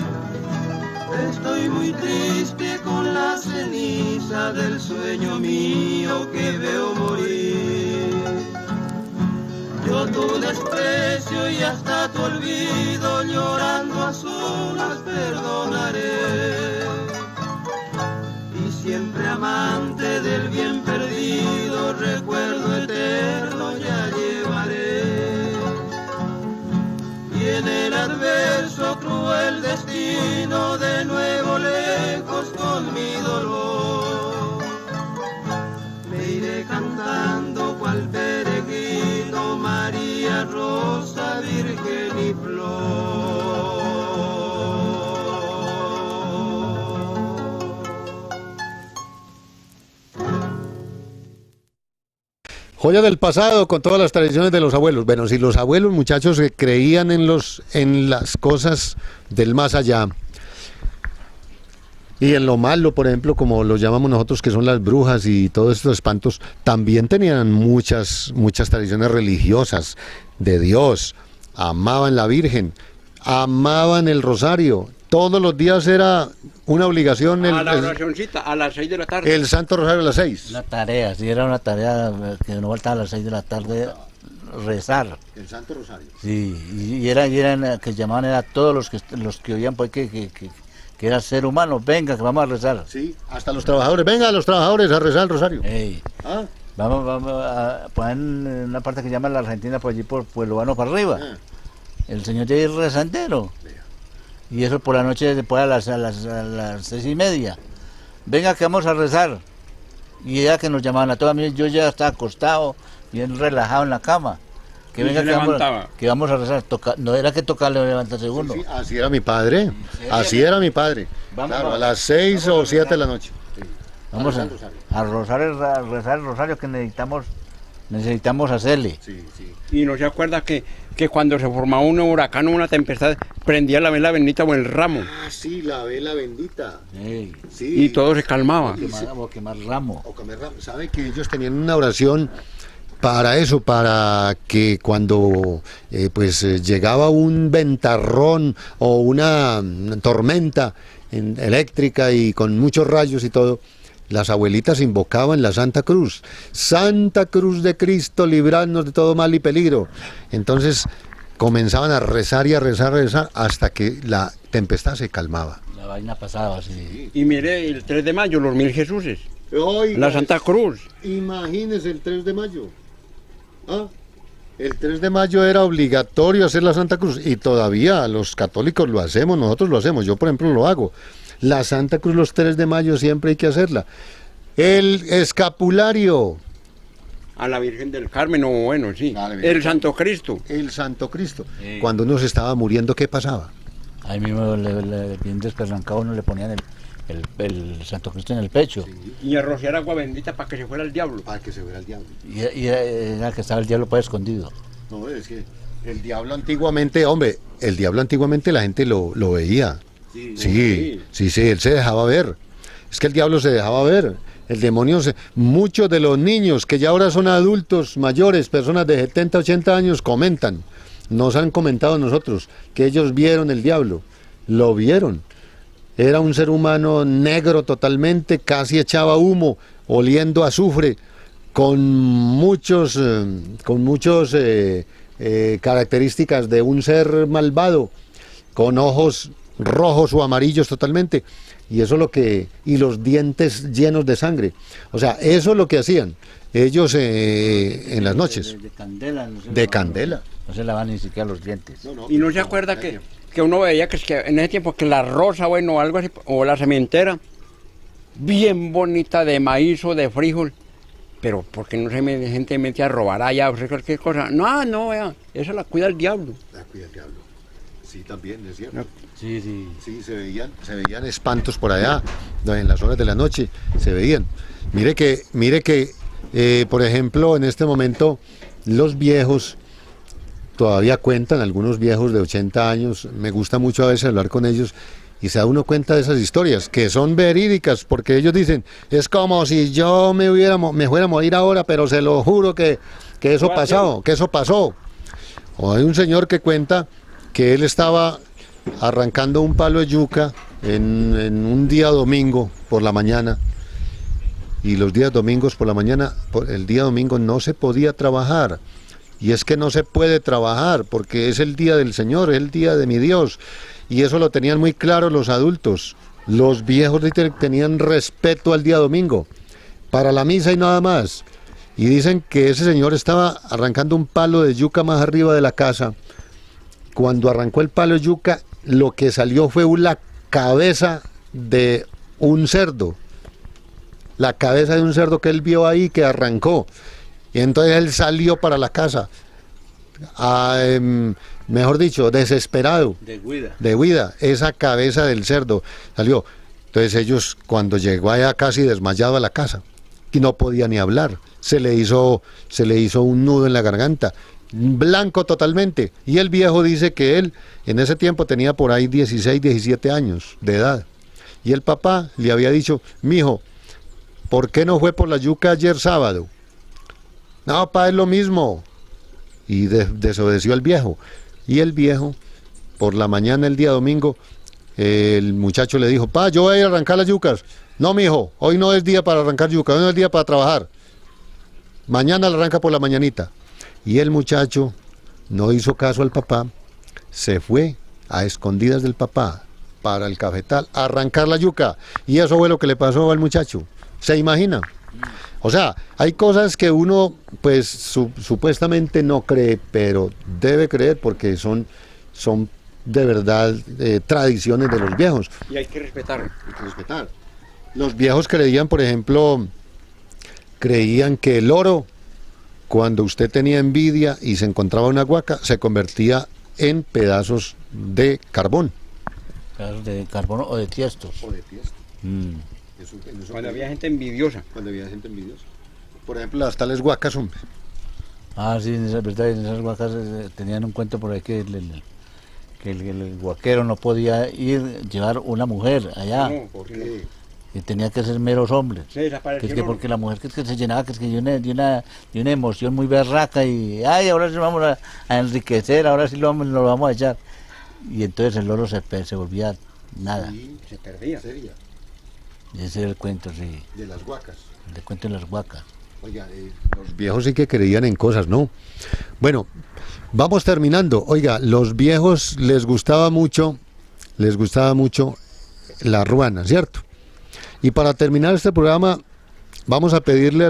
Estoy muy triste con la ceniza del sueño mío que veo morir. Yo tu desprecio y hasta tu olvido llorando a solas perdonaré. Y siempre amante del bien perdido, recuerdo eterno ya llevaré. Y en el adverso cruel destino de nuevo lejos con mi dolor, me iré cantando cual peregrino, María, Rosa, Virgen y Flor. Joya del pasado con todas las tradiciones de los abuelos. Bueno, si los abuelos, muchachos, que creían en las cosas del más allá y en lo malo, por ejemplo, como lo llamamos nosotros, que son las brujas y todos estos espantos, también tenían muchas tradiciones religiosas de Dios. Amaban la Virgen, amaban el rosario. Todos los días era una obligación A la oracioncita, a las 6 de la tarde. el Santo Rosario a las 6. Una tarea, sí, era una tarea que no faltaba a las 6 de la tarde, rezar. El Santo Rosario. Sí, y eran que llamaban a todos los que oían pues que era ser humano, venga que vamos a rezar. Sí, hasta los trabajadores. Venga, los trabajadores a rezar el rosario. Ey, Ah, vamos a poner en una parte que llama la Argentina por allí por Pueblo para arriba. ah. El señor ya es rezandero. Y eso por la noche después a las 6:30. Venga que vamos a rezar. Y ya que nos llamaban a todos, yo ya estaba acostado, bien relajado en la cama. Que Y venga se que levantaba. vamos a rezar. No era que tocarle levantarse uno. Sí, así era mi padre. Así era mi padre. Vamos Claro, a- a las 6 o 7 de la noche. Vamos a rezar el rosario que necesitamos hacerle. Sí, sí. Y no se acuerda que cuando se formaba un huracán o una tempestad, prendía la vela bendita o el ramo Ah, sí, la vela bendita. Ey, Sí. y todo se calmaba. quemar ramo. O comer ramo. ¿Sabe que ellos tenían una oración para eso, para que cuando llegaba un ventarrón o una tormenta eléctrica y con muchos rayos y todo, las abuelitas invocaban la Santa Cruz. Santa Cruz de Cristo, librarnos de todo mal y peligro. Entonces comenzaban a rezar y a rezar, hasta que la tempestad se calmaba. La vaina pasaba así. Y mire, el 3 de mayo, los 1000 Jesuses. Oiga, La Santa Cruz. imagínese el 3 de mayo. ¿Ah? El 3 de mayo era obligatorio hacer la Santa Cruz y todavía los católicos lo hacemos, nosotros lo hacemos, yo por ejemplo lo hago. La Santa Cruz los 3 de mayo siempre hay que hacerla. El escapulario. A la Virgen del Carmen, o bueno, sí. A la Virgen. El Santo Cristo. El Santo Cristo. Sí. Cuando uno se estaba muriendo, ¿qué pasaba? Ahí mismo bien desperrancado uno le ponían el Santo Cristo en el pecho. Y a rociar agua bendita para que se fuera el diablo. Para que se fuera el diablo. Y era que estaba el diablo pues escondido. No, es que el diablo antiguamente, hombre, el diablo antiguamente la gente lo veía. Sí, él se dejaba ver. Es que el diablo se dejaba ver. El demonio, muchos de los niños que ya ahora son adultos mayores, personas de 70, 80 años, comentan, nos han comentado nosotros, que ellos vieron el diablo, lo vieron. Era un ser humano negro totalmente, casi echaba humo, oliendo a azufre, con muchos características de un ser malvado, con ojos rojos o amarillos totalmente. Y eso es lo que, y los dientes llenos de sangre. O sea, eso es lo que hacían ellos en las noches. De candela. No De candela. No se lavaban ni siquiera los dientes. Y no se acuerda que uno veía que en ese tiempo que la rosa, bueno, algo así, o la sementera, bien bonita de maíz o de frijol, pero porque no gente mete a robar allá o cualquier cosa. No, vea, eso la cuida el diablo. La cuida el diablo. Sí, también, es cierto. No. Sí. Sí, se veían espantos por allá, en las horas de la noche, se veían. Mire que por ejemplo, en este momento, los viejos todavía cuentan, algunos viejos de 80 años, me gusta mucho a veces hablar con ellos, y se da uno cuenta de esas historias, que son verídicas, porque ellos dicen, es como si yo me fuera a morir ahora, pero se lo juro que eso pasó. O hay un señor que cuenta que él estaba arrancando un palo de yuca en un día domingo por la mañana, y los días domingos por la mañana, el día domingo no se podía trabajar, y es que no se puede trabajar porque es el día del Señor, es el día de mi Dios, y eso lo tenían muy claro los adultos. Los viejos tenían respeto al día domingo para la misa y nada más, y dicen que ese señor estaba arrancando un palo de yuca más arriba de la casa. Cuando arrancó el palo de yuca, lo que salió fue la cabeza de un cerdo. La cabeza de un cerdo que él vio ahí, que arrancó. Y entonces él salió para la casa, mejor dicho, desesperado. De huida. Esa cabeza del cerdo salió. Entonces ellos, cuando llegó allá casi desmayado a la casa, y no podía ni hablar, se le hizo un nudo en la garganta, blanco totalmente. Y el viejo dice que él en ese tiempo tenía por ahí 16, 17 años de edad. Y el papá le había dicho, mijo, ¿por qué no fue por la yuca ayer sábado? No, papá, es lo mismo. Y desobedeció el viejo. Y el viejo, por la mañana el día domingo, el muchacho le dijo, pa, yo voy a ir a arrancar las yucas. No, mijo, hoy no es día para arrancar yucas, hoy no es día para trabajar. Mañana la arranca por la mañanita. Y el muchacho no hizo caso al papá, se fue a escondidas del papá para el cafetal a arrancar la yuca. Y eso fue lo que le pasó al muchacho. ¿Se imagina? O sea, hay cosas que uno, pues, supuestamente no cree, pero debe creer porque son de verdad tradiciones de los viejos. Y hay que respetar. Los viejos creían, por ejemplo, que el oro, cuando usted tenía envidia y se encontraba una huaca, se convertía en pedazos de carbón. Pedazos de carbón o de tiestos. Cuando había gente envidiosa. Por ejemplo, las tales huacas, hombre. Ah, sí, es verdad, en esas huacas tenían un cuento por ahí que el huaquero no podía llevar una mujer allá. No, ¿por qué? que tenía que ser meros hombres. Se desapareció. Que es que porque la mujer que es que se llenaba, que es que de una emoción muy berraca y, ay, ahora sí vamos a enriquecer, ahora sí lo vamos a echar. Y entonces el loro se volvía nada. Sí, se perdía. Y ese era el cuento, sí, De las huacas. el cuento de las huacas. Oiga, los viejos sí que creían en cosas, ¿no? Bueno, vamos terminando. Oiga, los viejos les gustaba mucho la ruana, ¿cierto? Y para terminar este programa, vamos a pedirle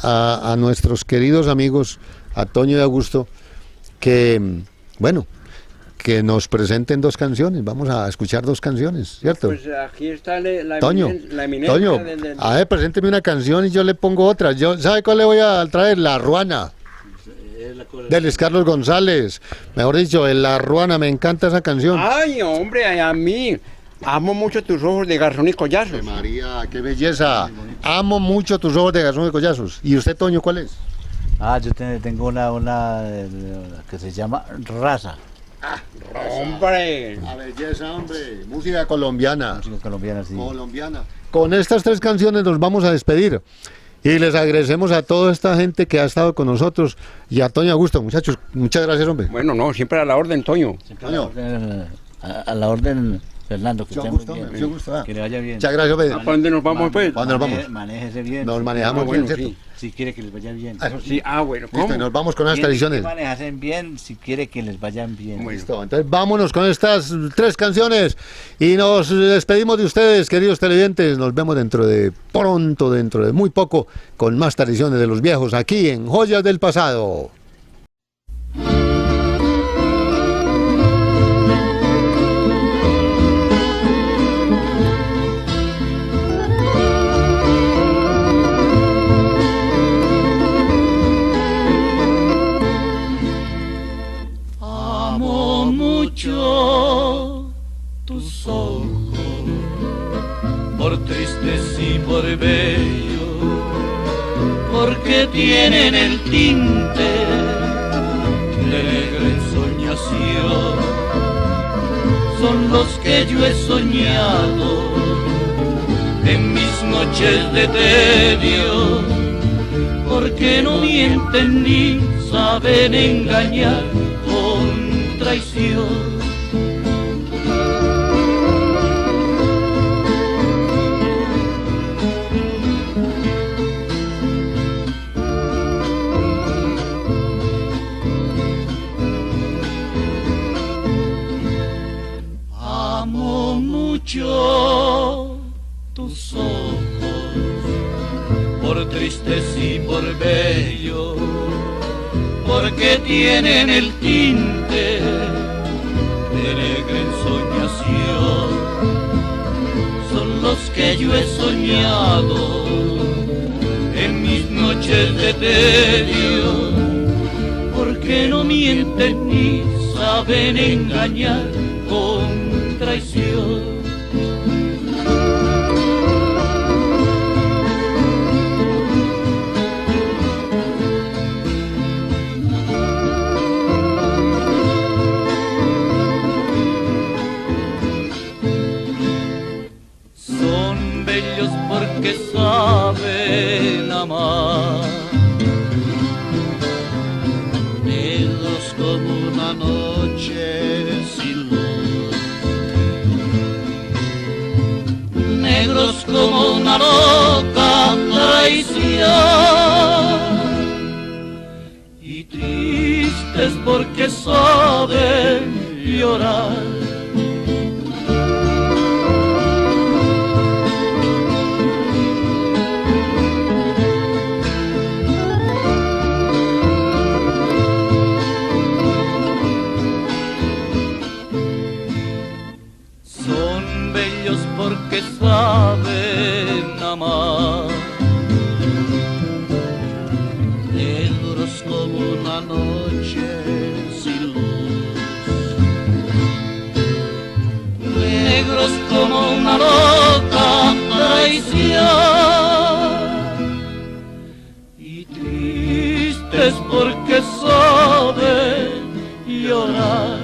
a nuestros queridos amigos, a Toño y Augusto, que, bueno, que nos presenten 2 canciones. Vamos a escuchar 2 canciones, ¿cierto? Pues aquí está la Toño, eminencia Toño, del- a ver, presénteme una canción y yo le pongo otra. ¿Sabe cuál le voy a traer? La Ruana, de Luis Carlos González. Mejor dicho, La Ruana, me encanta esa canción. Ay, hombre, a mí. Amo mucho tus ojos de garzón y collazos. María, qué belleza. Amo mucho tus ojos de garzón y collazos. ¿Y usted, Toño, cuál es? Ah, yo tengo una que se llama Raza, Hombre. La belleza, hombre. Música colombiana. música colombiana, sí. Colombiana. Con estas 3 canciones nos vamos a despedir. Y les agradecemos a toda esta gente que ha estado con nosotros y a Toño Augusto, muchachos. Muchas gracias, hombre. Bueno, no, siempre a la orden, Toño. Siempre a la orden, Fernando, que Mucho esté muy gusto, bien. mucho gusto, Que le vaya bien. Muchas gracias, hombre. ¿A dónde nos vamos, pues? ¿Cuándo nos vamos? Manéjese bien. Nos manejamos Ah, bueno, bien, ¿cierto? sí. Si quiere que les vaya bien. Eso sí. Sí, bueno, ¿cómo? Listo, y nos vamos con las Tienen que tradiciones. manejarse bien si quiere que les vayan bien. Bueno. Listo, entonces vámonos con estas 3 canciones y nos despedimos de ustedes, queridos televidentes. Nos vemos dentro de muy poco, con más tradiciones de los viejos aquí en Joyas del Pasado. Amo mucho tus ojos, por tristes y por bellos, porque tienen el tinte de negra ensoñación. Son los que yo he soñado en mis noches de tedio, porque no mienten ni saben engañar con traición. Amo mucho tus ojos, por tristes y por bellos, porque tienen el tinte de negra ensoñación. Son los que yo he soñado en mis noches de tedio, porque no mienten ni saben engañar con traición. Son bellos porque saben amar, negros como una noche sin luz, negros como una loca traición, y tristes porque saben llorar. Son bellos porque saben amar, negros como una noche sin luz, negros como una loca traición, y tristes porque saben llorar.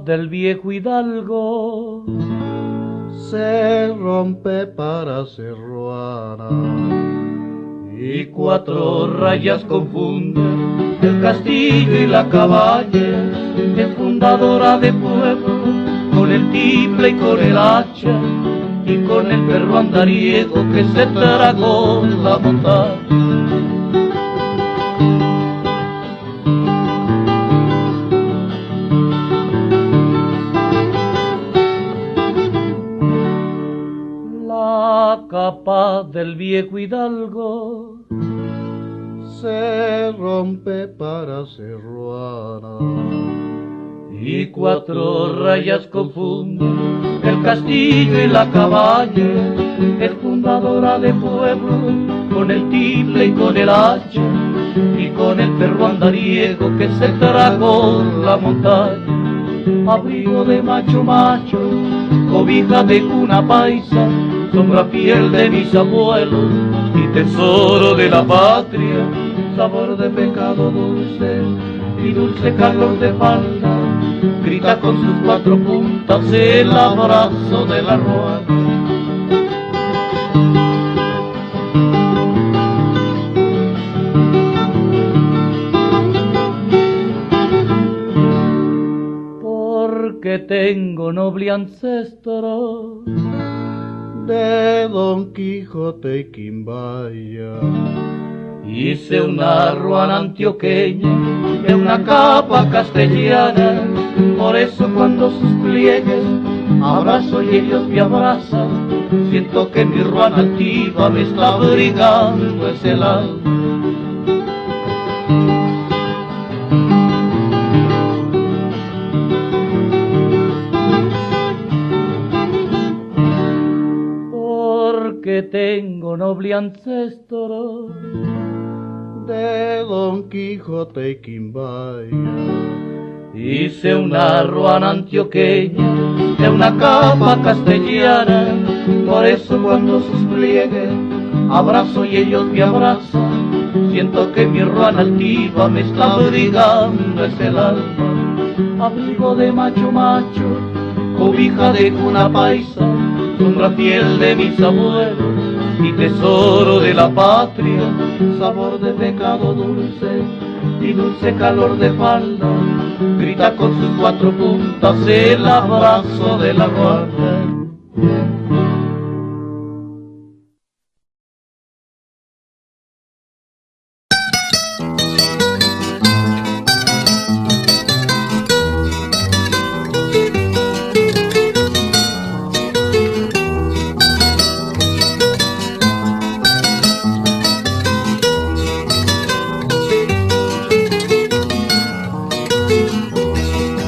del viejo hidalgo se rompe para ser ruana y cuatro rayas confunden el castillo y la caballa, es fundadora de pueblo con el tiple y con el hacha y con el perro andariego que se tragó la montaña. La capa del viejo hidalgo se rompe para ser ruana y cuatro rayas confunden el castillo y la caballa, es fundadora de pueblo con el tiple y con el hacha y con el perro andariego que se tragó la montaña. Abrigo de macho macho, cobija de cuna paisa, sombra fiel de mis abuelos y tesoro de la patria, sabor de pecado dulce y dulce calor de falda, grita con sus cuatro puntas el abrazo de la ruana. Porque tengo noble ancestro de Don Quijote y Quimbaya, hice una ruana antioqueña de una capa castellana, por eso cuando sus pliegues abrazo y ellos me abrazan, siento que mi ruana altiva me está abrigando ese alma. Porque tengo noble ancestro de Don Quijote y Quimbaya, hice una ruana antioqueña de una capa castellana, por eso cuando sus pliegues abrazo y ellos me abrazan, siento que mi ruana altiva me está abrigando es el alma. Abrigo de macho macho, cobija de cuna paisa, sombra fiel de mis abuelos y tesoro de la patria, sabor de pecado dulce y dulce calor de falda, grita con sus cuatro puntas el abrazo de la ruana.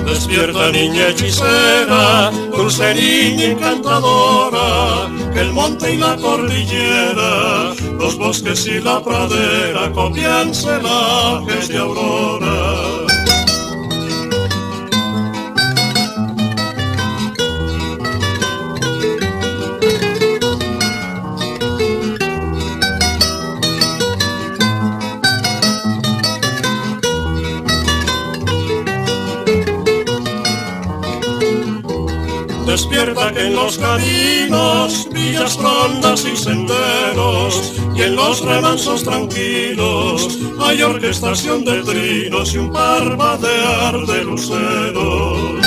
Despierta niña hechicera, dulce niña encantadora, que el monte y la cordillera, los bosques y la pradera copian celajes de aurora. Despierta que en los caminos, villas, rondas y senderos, y en los remansos tranquilos, hay orquestación de trinos y un parpadear de luceros.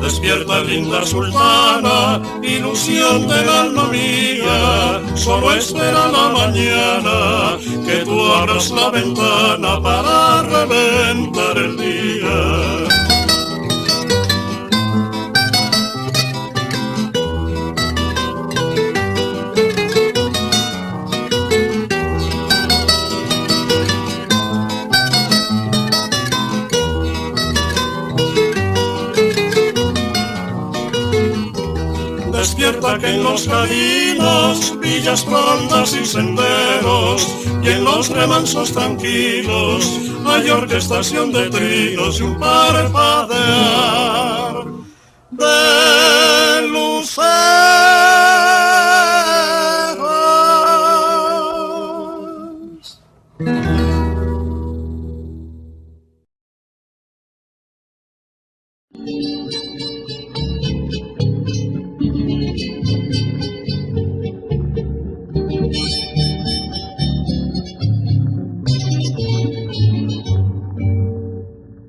Despierta linda sultana, ilusión del alma mía, solo espera la mañana, que tú abras la ventana para reventar el día. Despierta que en los caminos, villas, rondas y senderos, y en los remansos tranquilos, hay orquestación de trinos y un parpadear de luceras.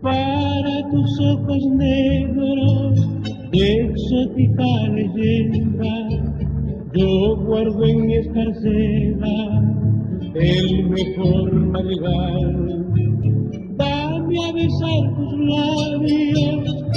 Para tus ojos negros de exótica leyenda, yo guardo en mi escarcela el mejor madrigal. Dame a besar tus labios